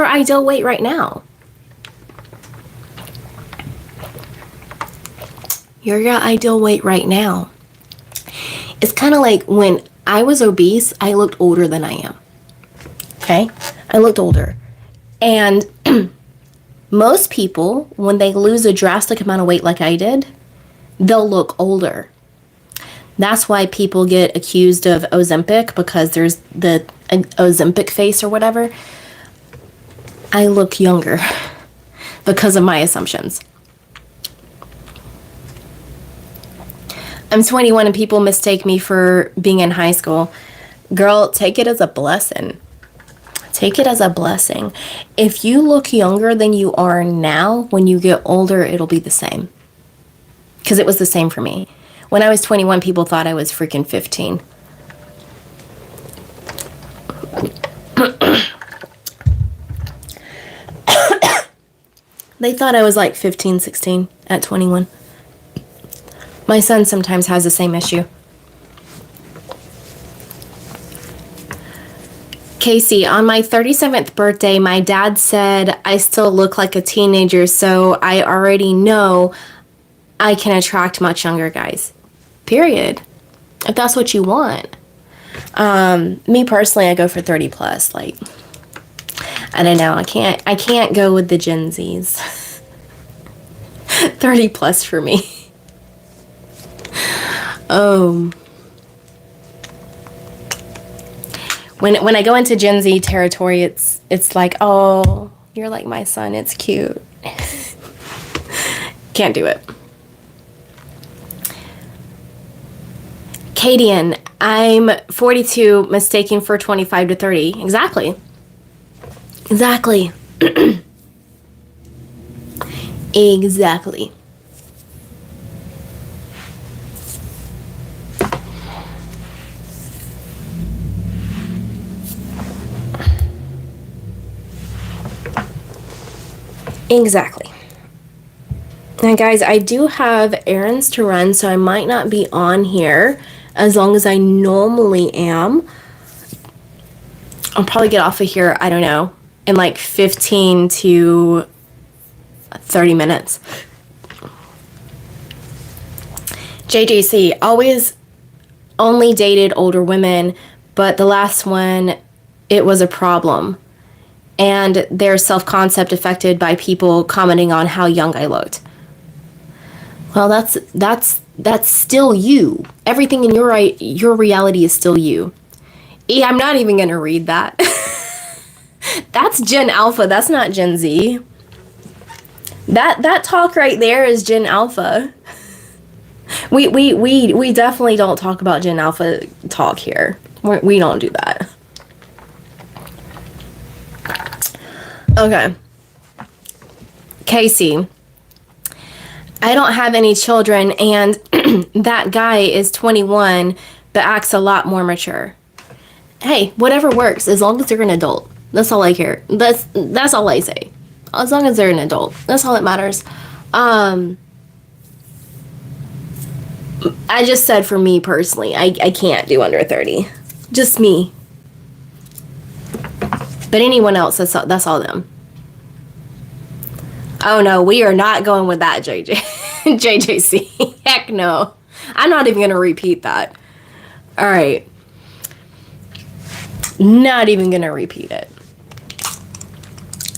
ideal weight right now. You're your ideal weight right now. It's kind of like when I was obese, I looked older than I am. Okay? I looked older. And most people, when they lose a drastic amount of weight like I did, they'll look older. That's why people get accused of Ozempic, because there's the Ozempic face or whatever. I look younger because of my assumptions. I'm 21 and people mistake me for being in high school. Girl, take it as a blessing. Take it as a blessing. If you look younger than you are now, when you get older, it'll be the same. Because it was the same for me. When I was 21, people thought I was freaking 15. They thought I was like 15, 16 at 21. My son sometimes has the same issue. Casey, on my 37th birthday, my dad said I still look like a teenager, so I already know I can attract much younger guys. Period. If that's what you want. Me personally, I go for 30 plus. Like, I don't know. I can't go with the Gen Zs. 30 plus for me. When I go into Gen Z territory, it's like, oh, you're like my son. It's cute. Can't do it. Cadian, I'm 42, mistaken for 25 to 30. Exactly. Exactly. Exactly. Exactly. Now, guys, I do have errands to run, so I might not be on here as long as I normally am. I'll probably get off of here, I don't know, in like 15 to 30 minutes. JJC, always only dated older women, but the last one, it was a problem. And their self-concept affected by people commenting on how young I looked. Well, that's still you. Everything in your reality is still you. I'm not even going to read that. That's Gen Alpha. That's not Gen Z. That talk right there is Gen Alpha. We definitely don't talk about Gen Alpha talk here. We don't do that. Okay. Casey, I don't have any children, and that guy is 21 but acts a lot more mature. Hey, whatever works, as long as they're an adult. That's all I care. That's all I say. As long as they're an adult. That's all that matters. I just said for me personally, I can't do under 30. Just me. But anyone else, that's all them. Oh no, we are not going with that, JJC. Heck no. I'm not even going to repeat that. All right. Not even going to repeat it.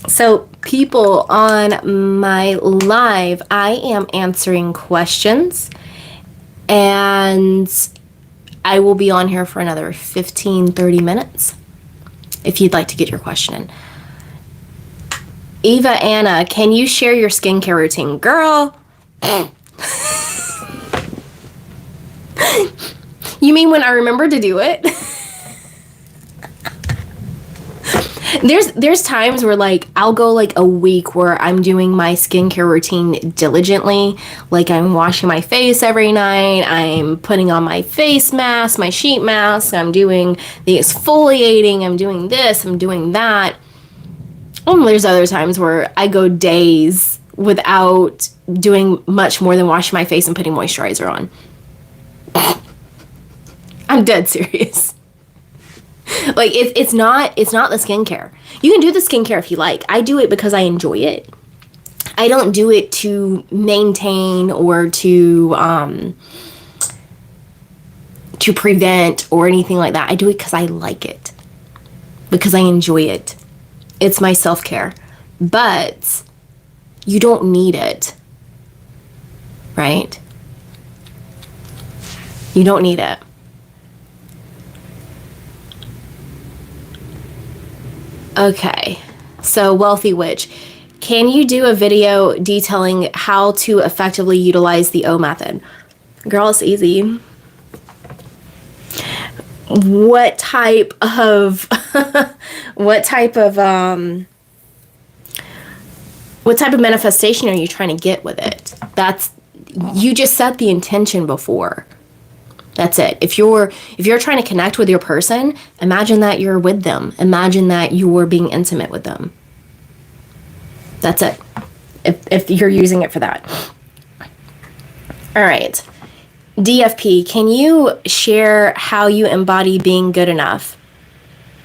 So people on my live, I am answering questions, and I will be on here for another 15-30 minutes if you'd like to get your question in. Eva Anna, can you share your skincare routine? Girl. You mean when I remember to do it? There's times where like I'll go like a week where I'm doing my skincare routine diligently. Like I'm washing my face every night, I'm putting on my face mask, my sheet mask, I'm doing the exfoliating, I'm doing this, I'm doing that. There's other times where I go days without doing much more than washing my face and putting moisturizer on. I'm dead serious. Like it's not the skincare. You can do the skincare if you like. I do it because I enjoy it. I don't do it to maintain or to prevent or anything like that. I do it because I like it. Because I enjoy it. It's my self-care. But you don't need it. Right? You don't need it. Okay, so Wealthy Witch, can you do a video detailing how to effectively utilize the O method? Girl, it's easy. What type of manifestation are you trying to get with it? You just set the intention before. That's it. If you're trying to connect with your person, imagine that you're with them. Imagine that you're being intimate with them. That's it. If you're using it for that. All right. DFP, can you share how you embody being good enough?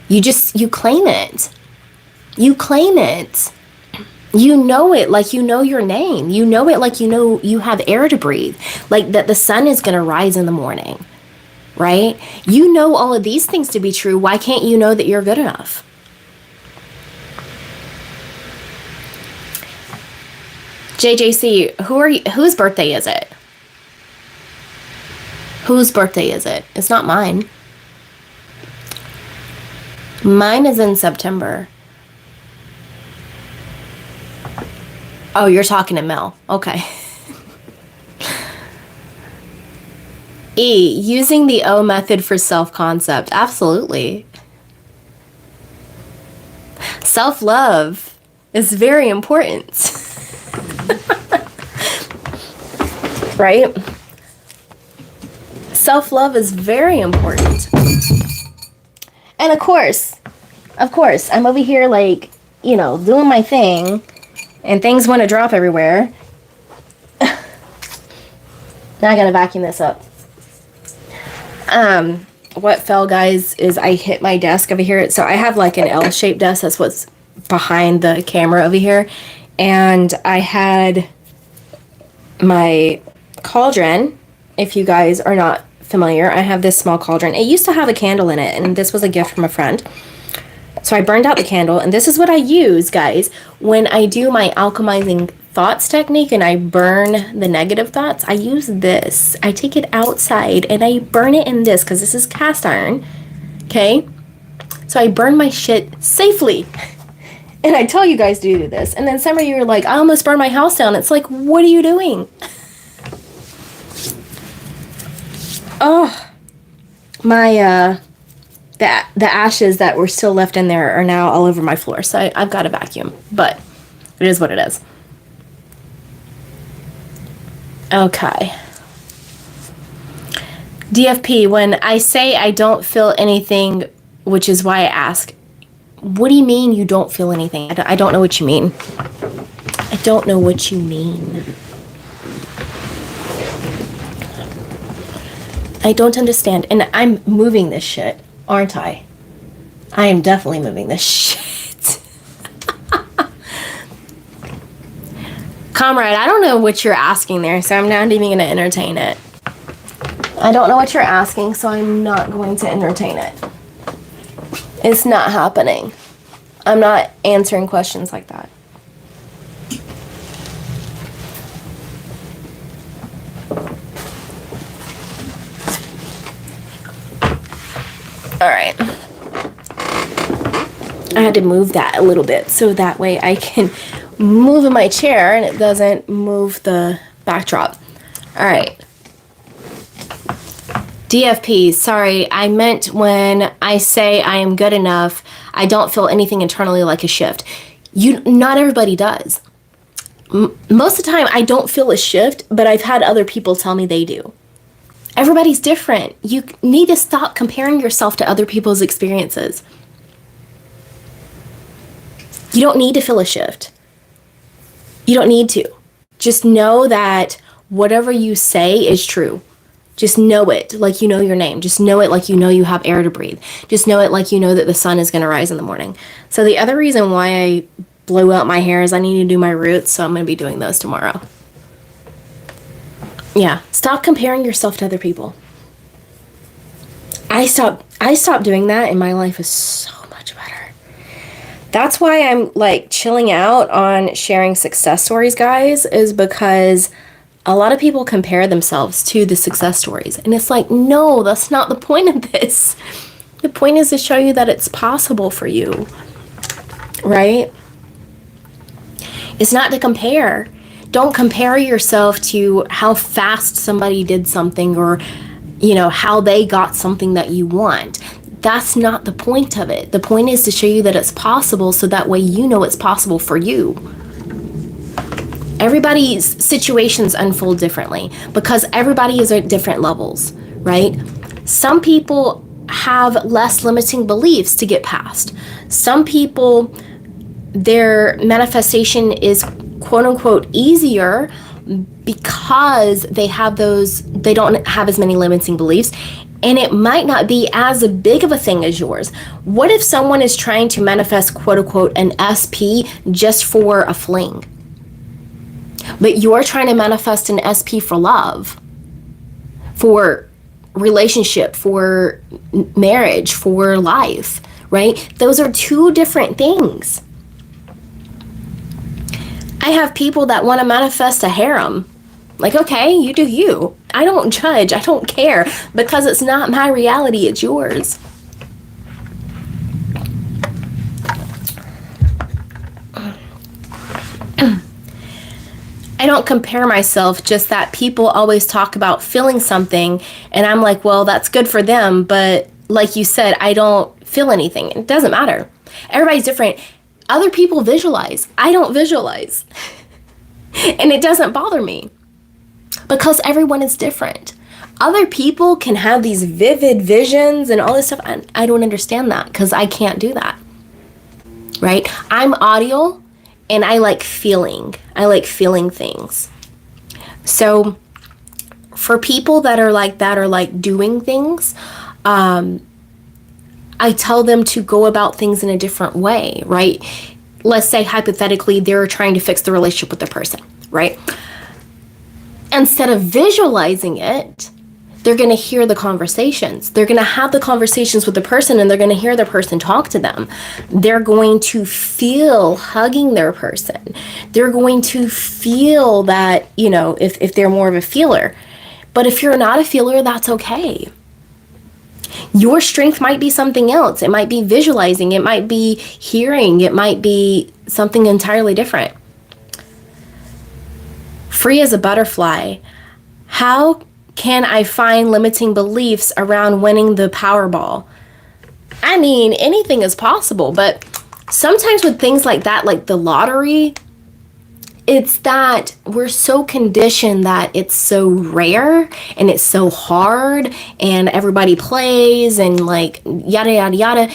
You claim it. You claim it. You know it like you know your name. You know it like you know you have air to breathe. Like that the sun is going to rise in the morning, right? You know all of these things to be true. Why can't you know that you're good enough? JJC, whose birthday is it? Whose birthday is it? It's not mine. Mine is in September. Oh, you're talking to Mel. Okay. E, using the O method for self-concept. Absolutely. Self-love is very important. Right? Self-love is very important. And of course, I'm over here like, doing my thing. And things want to drop everywhere. Now I gotta vacuum this up. what fell, guys, is I hit my desk over here. So I have like an L-shaped desk. That's what's behind the camera over here. And I had my cauldron. If you guys are not familiar, I have this small cauldron. It used to have a candle in it, and this was a gift from a friend. So I burned out the candle, and this is what I use, guys, when I do my alchemizing thoughts technique and I burn the negative thoughts. I use this. I take it outside and I burn it in this because this is cast iron. Okay? So I burn my shit safely. And I tell you guys to do this. And then some of you are like, I almost burned my house down. It's like, what are you doing? Oh, my, the ashes that were still left in there are now all over my floor. So I've got a vacuum, but it is what it is. Okay. DFP, when I say I don't feel anything, which is why I ask, what do you mean you don't feel anything? I don't know what you mean. I don't know what you mean. I don't understand. And I'm moving this shit, aren't I? I am definitely moving this shit. Comrade, I don't know what you're asking there, so I'm not even going to entertain it. I don't know what you're asking, so I'm not going to entertain it. It's not happening. I'm not answering questions like that. All right. I had to move that a little bit so that way I can move in my chair and it doesn't move the backdrop. All right. DFP, sorry, I meant when I say I am good enough, I don't feel anything internally like a shift. Not everybody does. Most of the time, I don't feel a shift, but I've had other people tell me they do. Everybody's different. You need to stop comparing yourself to other people's experiences. You don't need to feel a shift. You don't need to. Just know that whatever you say is true. Just know it like you know your name. Just know it like you know you have air to breathe. Just know it like you know that the sun is going to rise in the morning. So the other reason why I blew out my hair is I need to do my roots, so I'm going to be doing those tomorrow. Yeah, stop comparing yourself to other people. I stopped doing that and my life is so much better. That's why I'm like chilling out on sharing success stories, guys, is because a lot of people compare themselves to the success stories. And it's like, no, that's not the point of this. The point is to show you that it's possible for you, right? It's not to compare. Don't compare yourself to how fast somebody did something or, you know, how they got something that you want. That's not the point of it. The point is to show you that it's possible so that way you know it's possible for you. Everybody's situations unfold differently because everybody is at different levels, right? Some people have less limiting beliefs to get past. Some people, their manifestation is quote unquote easier because they don't have as many limiting beliefs, and it might not be as big of a thing as yours. What if someone is trying to manifest quote unquote an SP just for a fling? But you're trying to manifest an SP for love, for relationship, for marriage, for life, right? Those are two different things. I have people that want to manifest a harem. Like, okay, you do you. I don't judge. I don't care because it's not my reality. It's yours. I don't compare myself, just that people always talk about feeling something and I'm like, well, that's good for them, but like you said, I don't feel anything. It doesn't matter. Everybody's different. Other people visualize. I don't visualize. And it doesn't bother me because everyone is different. Other people can have these vivid visions and all this stuff. I don't understand that because I can't do that, right? I'm audio. And I like feeling. I like feeling things. So for people that are like that or like doing things, I tell them to go about things in a different way, right? Let's say hypothetically they're trying to fix the relationship with the person, right? Instead of visualizing it, they're going to hear the conversations. They're going to have the conversations with the person, and they're going to hear the person talk to them. They're going to feel hugging their person. They're going to feel that, if they're more of a feeler. But if you're not a feeler, that's okay. Your strength might be something else. It might be visualizing. It might be hearing. It might be something entirely different. Free as a butterfly. How can I find limiting beliefs around winning the Powerball? I mean, anything is possible, but sometimes with things like that, like the lottery, it's that we're so conditioned that it's so rare and it's so hard and everybody plays and like yada, yada, yada.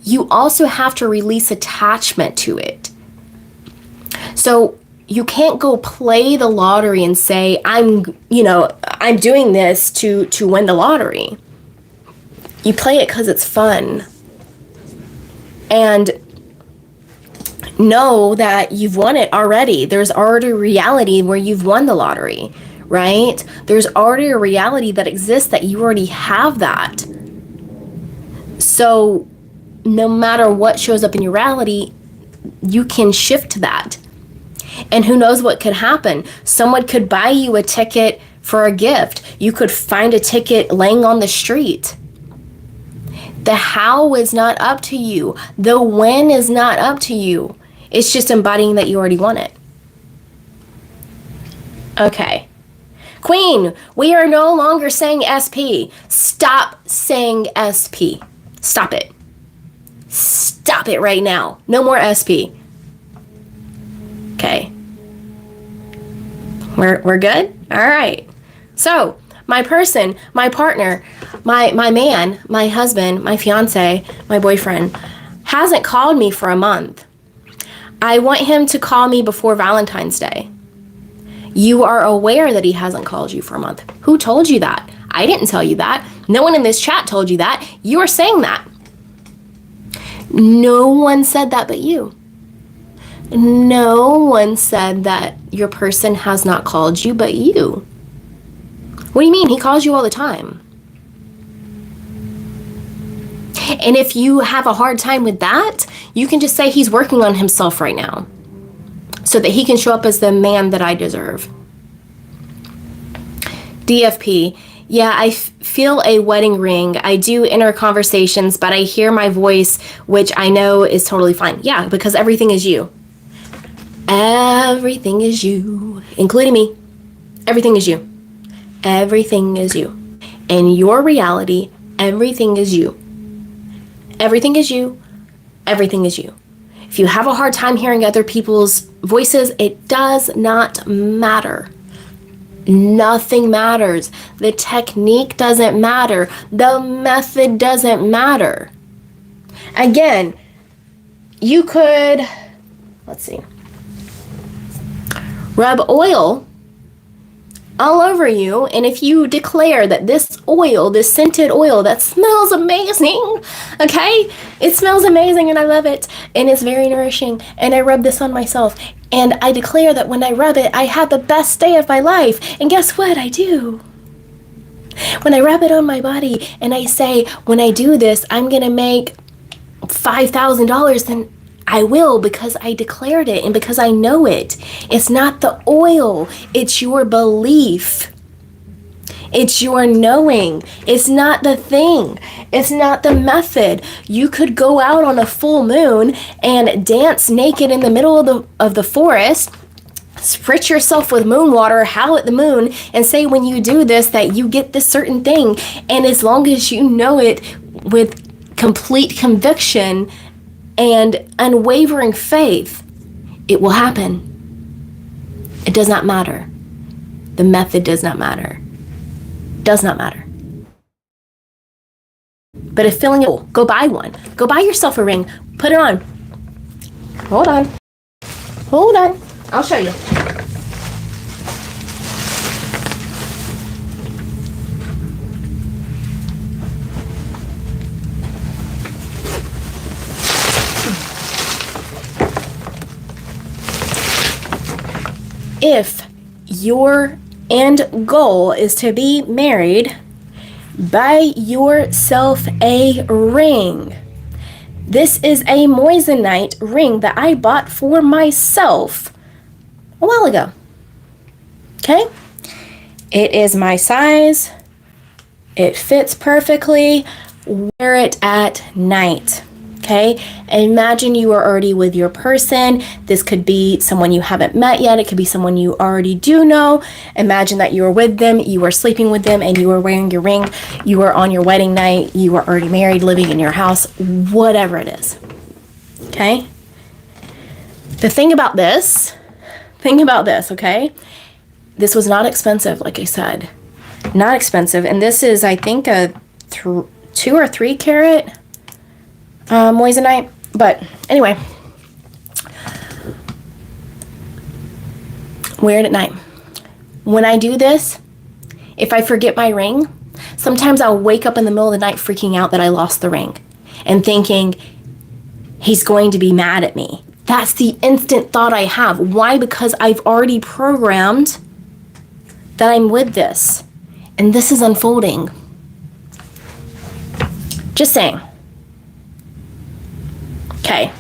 You also have to release attachment to it. So you can't go play the lottery and say, I'm doing this to win the lottery. You play it because it's fun. And know that you've won it already. There's already a reality where you've won the lottery, right? There's already a reality that exists that you already have that. So no matter what shows up in your reality, you can shift to that. And who knows what could happen? Someone could buy you a ticket for a gift. You could find a ticket laying on the street. The how is not up to you. The when is not up to you. It's just embodying that you already want it. Okay. Queen, we are no longer saying SP. Stop saying SP. Stop it. Stop it right now. No more SP. Okay. We're good? All right. So, my person, my partner, my man, my husband, my fiance, my boyfriend hasn't called me for a month. I want him to call me before Valentine's Day. You are aware that he hasn't called you for a month. Who told you that? I didn't tell you that. No one in this chat told you that. You are saying that. No one said that but you. No one said that your person has not called you but you. What do you mean? He calls you all the time. And if you have a hard time with that, you can just say he's working on himself right now so that he can show up as the man that I deserve. DFP. Yeah, I feel a wedding ring. I do inner conversations, but I hear my voice, which I know is totally fine. Yeah, because everything is you. Everything is you, including me. Everything is you. Everything is you. In your reality, everything is you. Everything is you. Everything is you. If you have a hard time hearing other people's voices, it does not matter. Nothing matters. The technique doesn't matter. The method doesn't matter. Again, you could, let's see, rub oil all over you, and if you declare that this oil, this scented oil that smells amazing, okay, it smells amazing and I love it and it's very nourishing, and I rub this on myself and I declare that when I rub it, I have the best day of my life, and guess what I do? When I rub it on my body and I say, when I do this, I'm gonna make $5,000, then I will, because I declared it and because I know it. It's not the oil, it's your belief. It's your knowing. It's not the thing. It's not the method. You could go out on a full moon and dance naked in the middle of the forest, spritz yourself with moon water, howl at the moon, and say when you do this that you get this certain thing. And as long as you know it with complete conviction and unwavering faith, it will happen. It does not matter. The method does not matter. Does not matter. But if feeling it, go buy one. Go buy yourself a ring. Put it on. Hold on. Hold on. I'll show you. if your end goal is to be married, buy yourself a ring. This is a moissanite ring that I bought for myself a while ago. Okay? It is my size. It fits perfectly. Wear it at night. Okay? Imagine you are already with your person. This could be someone you haven't met yet. It could be someone you already do know. Imagine that you are with them, you are sleeping with them, and you are wearing your ring. You are on your wedding night. You are already married, living in your house, whatever it is. Okay? The thing about this, okay? This was not expensive, like I said. Not expensive. And this is, I think, a 2 or 3 carat moissanite. But anyway, wear it at night. When I do this, if I forget my ring, sometimes I'll wake up in the middle of the night freaking out that I lost the ring and thinking he's going to be mad at me. That's the instant thought I have. Why? Because I've already programmed that I'm with this, and this is unfolding. Just saying. Okay.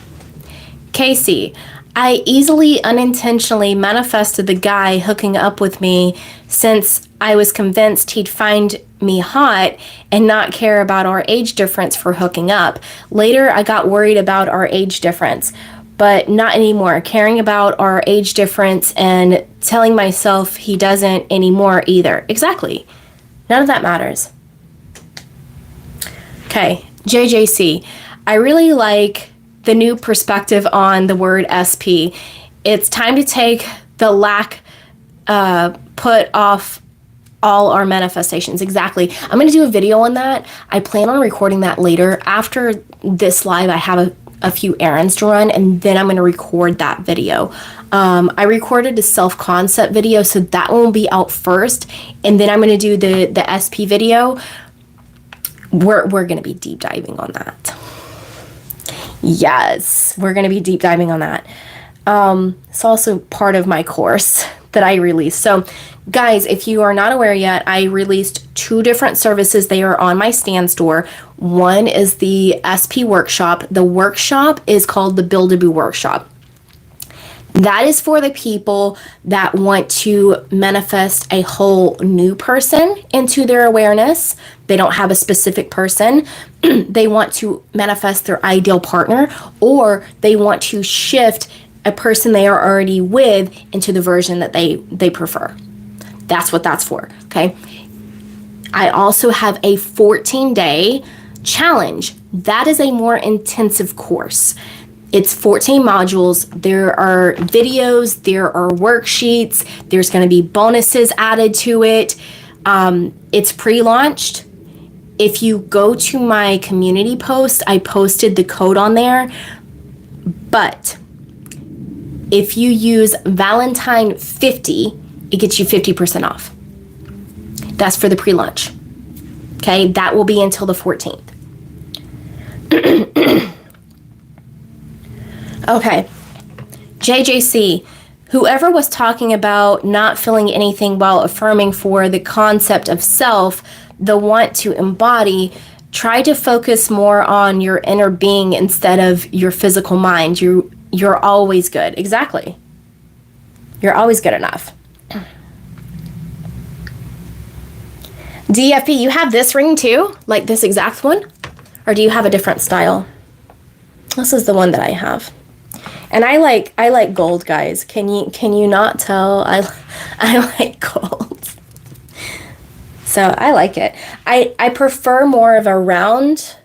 Casey, I easily, unintentionally manifested the guy hooking up with me since I was convinced he'd find me hot and not care about our age difference for hooking up. Later, I got worried about our age difference, but not anymore. Caring about our age difference and telling myself he doesn't anymore either. Exactly. None of that matters. Okay, JJC. I really like the new perspective on the word SP. It's time to take the lack put off all our manifestations. Exactly. I'm going to do a video on that. I plan on recording that later. After this live, I have a few errands to run, and then I'm going to record that video. I recorded a self-concept video, so that one will be out first, and then I'm going to do the SP video. We're going to be deep diving on that. Yes, we're going to be deep diving on that. It's also part of my course that I released. So guys, if you are not aware yet, I released 2 different services. They are on my Stand store. One is the SP workshop. The workshop is called the Build-A-Boo workshop. That is for the people that want to manifest a whole new person into their awareness. They don't have a specific person. They want to manifest their ideal partner, or they want to shift a person they are already with into the version that they prefer. That's what that's for, okay? I also have a 14-day challenge. That is a more intensive course. It's 14 modules. There are videos, there are worksheets, there's going to be bonuses added to it. It's pre-launched. If you go to my community post, I posted the code on there. But if you use Valentine 50, it gets you 50% off. That's for the pre-launch. Okay, that will be until the 14th. Okay, JJC, whoever was talking about not feeling anything while affirming for the concept of self, the want to embody, try to focus more on your inner being instead of your physical mind. You're always good. Exactly. You're always good enough. DFP, you have this ring too? Like this exact one? Or do you have a different style? This is the one that I have. And I like gold, guys. Can you not tell? I like gold. So I like it. I prefer more of a round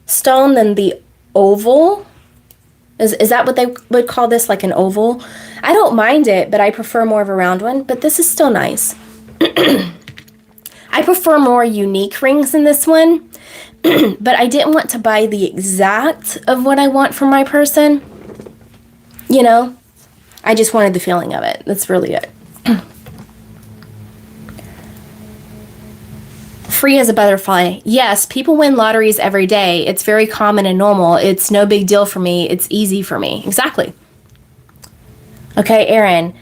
stone than the oval. Is that what they would call this, like an oval? I don't mind it, but I prefer more of a round one. But this is still nice. I prefer more unique rings than this one. But I didn't want to buy the exact of what I want from my person. You know, I just wanted the feeling of it. That's really it. Free as a butterfly. Yes, people win lotteries every day. It's very common and normal. It's no big deal for me. It's easy for me. Exactly. Okay, Erin.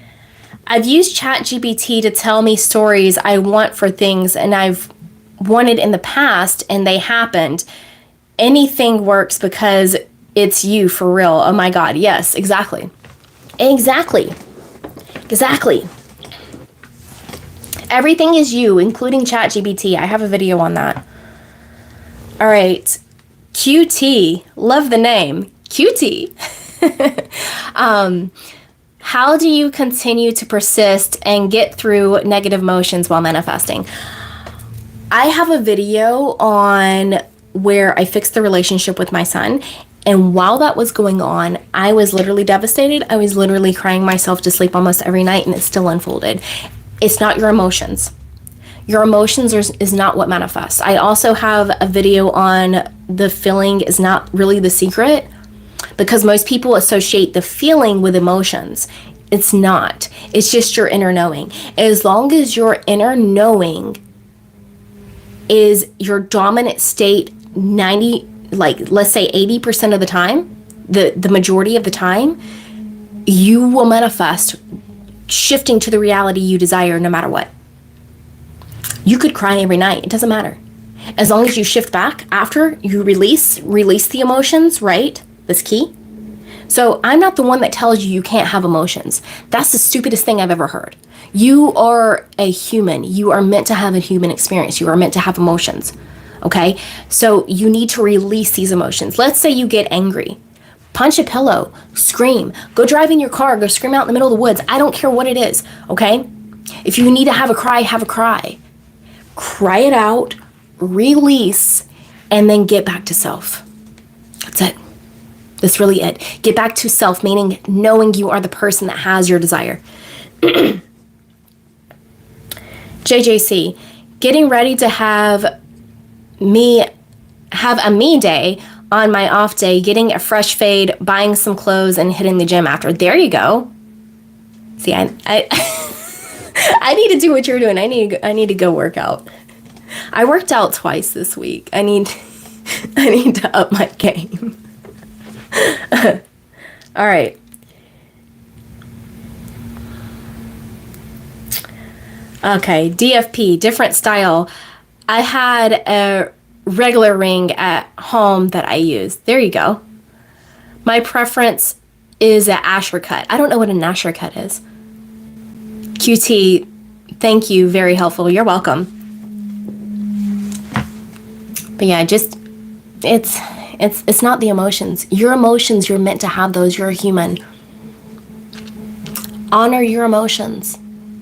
I've used ChatGPT to tell me stories I want for things and I've wanted in the past and they happened. Anything works because it's you for real. Oh my God. Yes, exactly. Exactly. Exactly. Everything is you, including ChatGPT. I have a video on that. All right. QT. Love the name. QT. How do you continue to persist and get through negative emotions while manifesting? I have a video on where I fixed the relationship with my son. And while that was going on, I was literally devastated. I was literally crying myself to sleep almost every night, and it still unfolded. It's not your emotions. Your emotions is not what manifests. I also have a video on the feeling is not really the secret, because most people associate the feeling with emotions. It's not. It's just your inner knowing. As long as your inner knowing is your dominant state 90, like let's say 80% of the time, the majority of the time, you will manifest shifting to the reality you desire no matter what. You could cry every night. It doesn't matter. As long as you shift back after you release the emotions, right? That's key. So I'm not the one that tells you you can't have emotions. That's the stupidest thing I've ever heard. You are a human. You are meant to have a human experience. You are meant to have emotions. Okay? So you need to release these emotions. Let's say you get angry. Punch a pillow. Scream. Go drive in your car. Go scream out in the middle of the woods. I don't care what it is. Okay? If you need to have a cry, have a cry. Cry it out. Release. And then get back to self. That's it. That's really it. Get back to self, meaning knowing you are the person that has your desire. JJC, getting ready to have a me day on my off day, getting a fresh fade, buying some clothes, and hitting the gym after. There you go. See, I I need to do what you're doing. I need to go work out. I worked out twice this week. I need to up my game. All right. Okay, DFP, different style. I had a regular ring at home that I used. There you go. My preference is an Asher cut. I don't know what an Asher cut is. QT, thank you. Very helpful. You're welcome. But yeah, just, it's not the emotions. Your emotions, you're meant to have those. You're a human. Honor your emotions.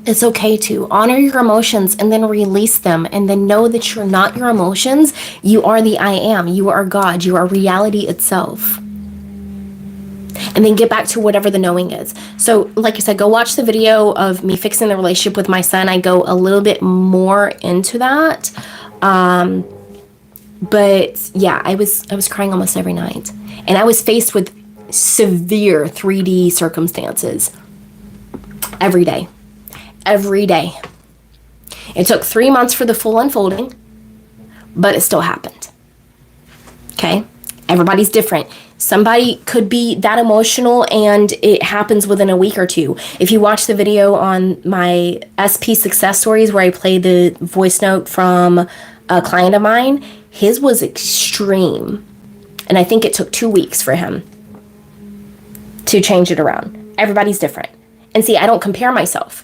It's okay to honor your emotions and then release them, and then know that you're not your emotions. You are the I am. You are God. You are reality itself. And then get back to whatever the knowing is. So like I said, go watch the video of me fixing the relationship with my son. I go a little bit more into that. But yeah, I was crying almost every night. And I was faced with severe 3D circumstances every day. Every day. It took 3 months for the full unfolding, but it still happened. Okay? Everybody's different. Somebody could be that emotional and it happens within a week or two. If you watch the video on my SP success stories where I play the voice note from a client of mine, his was extreme. And I think it took 2 weeks for him to change it around. Everybody's different. And see, I don't compare myself.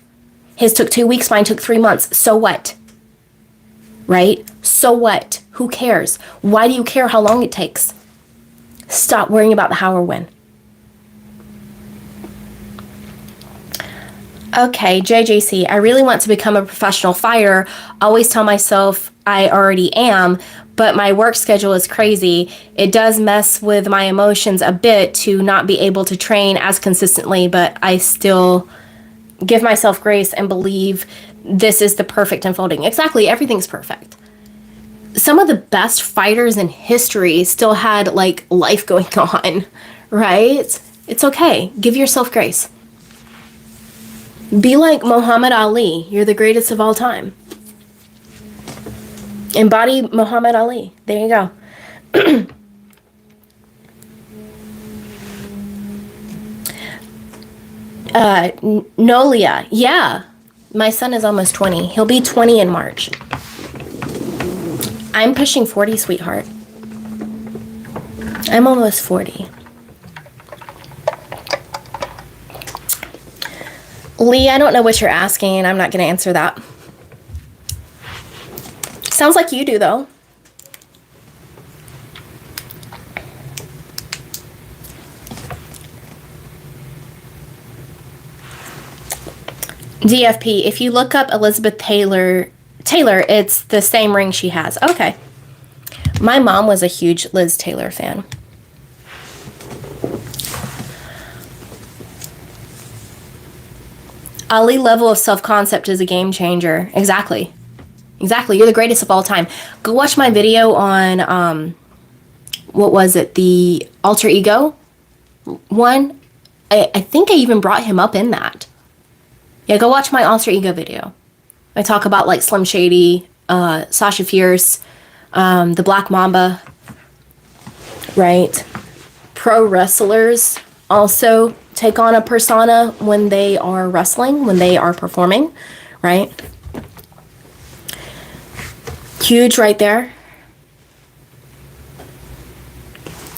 His took 2 weeks, mine took 3 months. So what? Right? So what? Who cares? Why do you care how long it takes? Stop worrying about the how or when. Okay, JJC, I really want to become a professional fighter. Always tell myself I already am, but my work schedule is crazy. It does mess with my emotions a bit to not be able to train as consistently, but I still give myself grace and believe this is the perfect unfolding. Exactly, everything's perfect. Some of the best fighters in history still had like life going on, right? It's okay. Give yourself grace. Be like Muhammad Ali. You're the greatest of all time. Embody Muhammad Ali. There you go. Nolia. Yeah. My son is almost 20. He'll be 20 in March. I'm pushing 40, sweetheart. I'm almost 40. Lee, I don't know what you're asking, and I'm not going to answer that. Sounds like you do, though. DFP, if you look up Elizabeth Taylor, it's the same ring she has. Okay. My mom was a huge Liz Taylor fan. Ali level of self-concept is a game changer. Exactly. Exactly. You're the greatest of all time. Go watch my video on, what was it? The alter ego one. I think I even brought him up in that. Yeah, go watch my alter ego video. I talk about like Slim Shady, Sasha Fierce, the Black Mamba, right? Pro wrestlers also take on a persona when they are wrestling, when they are performing, right? Huge right there.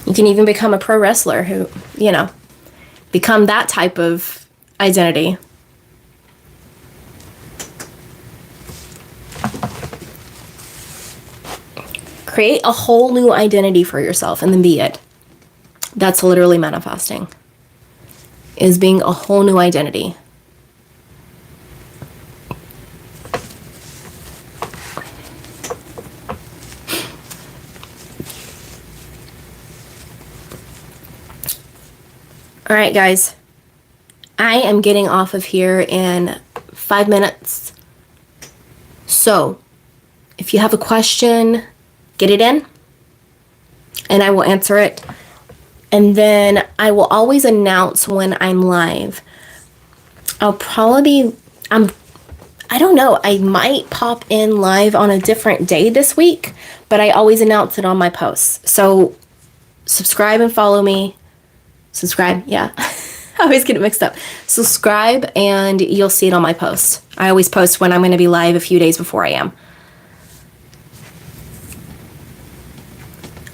You can even become a pro wrestler who, you know, become that type of identity. Create a whole new identity for yourself and then be it. That's literally manifesting. Is being a whole new identity. All right, guys. I am getting off of here in 5 minutes. So, if you have a question, get it in, and I will answer it. And then I will always announce when I'm live. I'll probably be, I don't know, I might pop in live on a different day this week, but I always announce it on my posts. So subscribe and follow me. Subscribe, yeah. I always get it mixed up. Subscribe and you'll see it on my posts. I always post when I'm going to be live a few days before I am.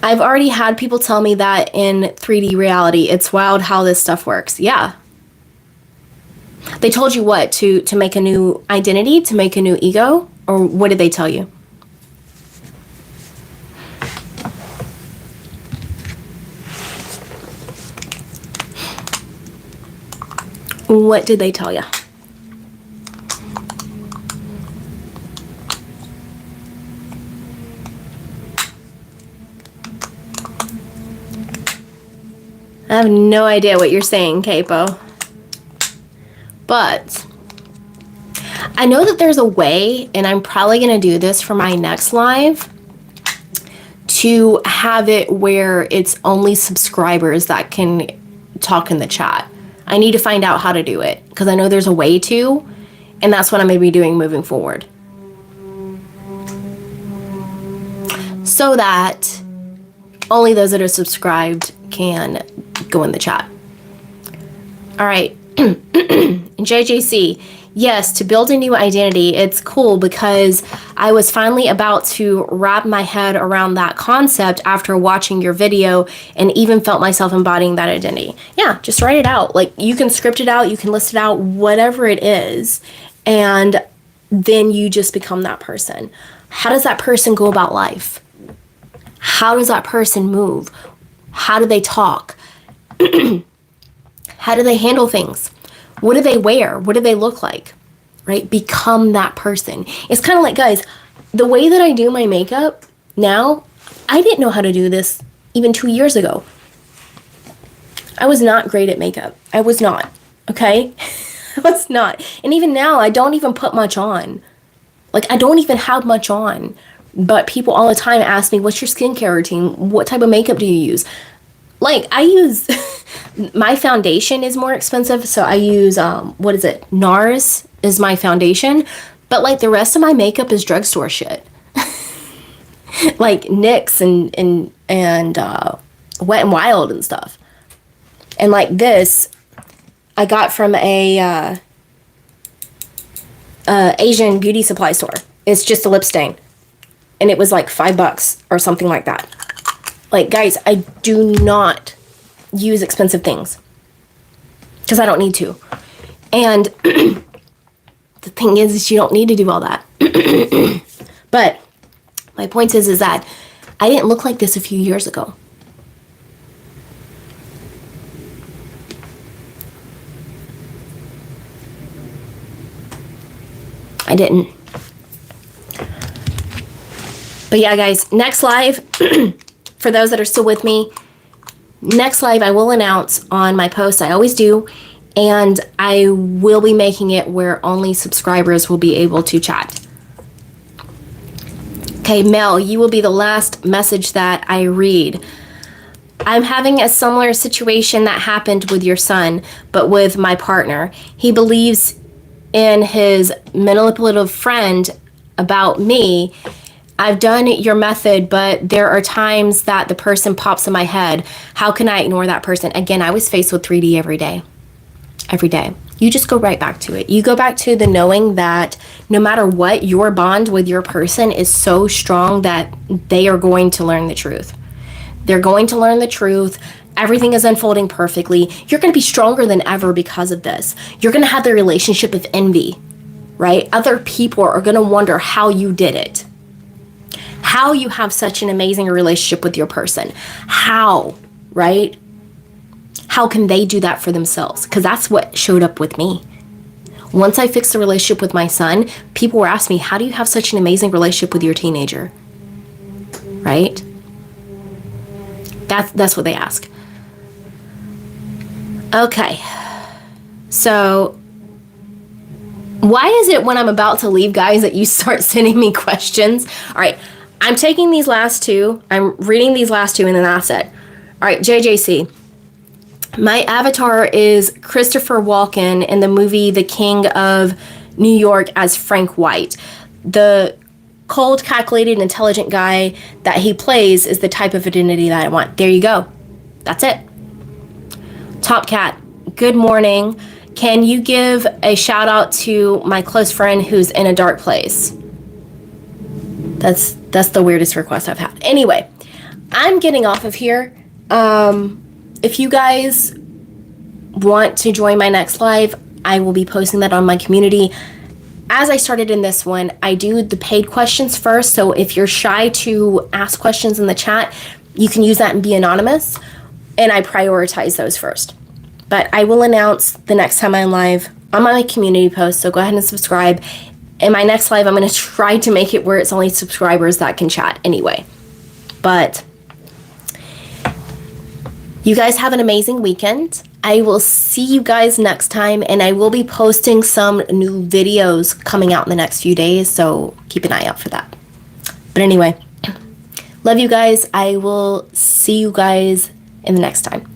I've already had people tell me that in 3D reality, it's wild how this stuff works. Yeah. They told you what? To make a new identity? To make a new ego? Or what did they tell you? What did they tell you? I have no idea what you're saying, Capo. But I know that there's a way, and I'm probably going to do this for my next live, to have it where it's only subscribers that can talk in the chat. I need to find out how to do it, because I know there's a way to, and that's what I'm going to be doing moving forward. So that only those that are subscribed can go in the chat. All right. JJC, yes, to build a new identity, it's cool because I was finally about to wrap my head around that concept after watching your video and even felt myself embodying that identity. Yeah, just write it out. Like, you can script it out, you can list it out, whatever it is, and then you just become that person. How does that person go about life? How does that person move? How do they talk? How do they handle things? What do they wear? What do they look like? Right? Become that person. It's kind of like, guys, the way that I do my makeup now, I didn't know how to do this even 2 years ago. I was not great at makeup. I was not. Okay? I was not. And even now, I don't even put much on. Like, I don't even have much on. But people all the time ask me, what's your skincare routine? What type of makeup do you use? Like, I use, my foundation is more expensive, so I use, what is it? NARS is my foundation, but like the rest of my makeup is drugstore shit. Like NYX and Wet n Wild and stuff. And like this, I got from a Asian beauty supply store. It's just a lip stain. And it was like $5 or something like that. Like, guys, I do not use expensive things because I don't need to. And the thing is you don't need to do all that. But my point is that I didn't look like this a few years ago. I didn't. But yeah, guys, next live, for those that are still with me, next live I will announce on my post. I always do. And I will be making it where only subscribers will be able to chat. Okay, Mel, you will be the last message that I read. I'm having a similar situation that happened with your son, but with my partner. He believes in his manipulative friend about me. I've done your method, but there are times that the person pops in my head. How can I ignore that person? Again, I was faced with 3D every day. Every day. You just go right back to it. You go back to the knowing that no matter what, your bond with your person is so strong that they are going to learn the truth. They're going to learn the truth. Everything is unfolding perfectly. You're going to be stronger than ever because of this. You're going to have the relationship of envy, right? Other people are going to wonder how you did it. How you have such an amazing relationship with your person. How, right? How can they do that for themselves? Because that's what showed up with me. Once I fixed the relationship with my son, people were asking me, how do you have such an amazing relationship with your teenager? Right? That's what they ask. Okay. So, why is it when I'm about to leave, guys, that you start sending me questions? All right. I'm taking these last two. I'm reading these last two, and then that's it. All right, JJC. My avatar is Christopher Walken in the movie The King of New York as Frank White. The cold, calculated, intelligent guy that he plays is the type of identity that I want. There you go. That's it. Top Cat, good morning. Can you give a shout out to my close friend who's in a dark place? That's the weirdest request I've had. Anyway, I'm getting off of here. If you guys want to join my next live, I will be posting that on my community. As I started in this one, I do the paid questions first. So if you're shy to ask questions in the chat, you can use that and be anonymous. And I prioritize those first. But I will announce the next time I'm live on my community post. So go ahead and subscribe. In my next live, I'm going to try to make it where it's only subscribers that can chat anyway. But you guys have an amazing weekend. I will see you guys next time, and I will be posting some new videos coming out in the next few days, so keep an eye out for that. But anyway, love you guys. I will see you guys in the next time.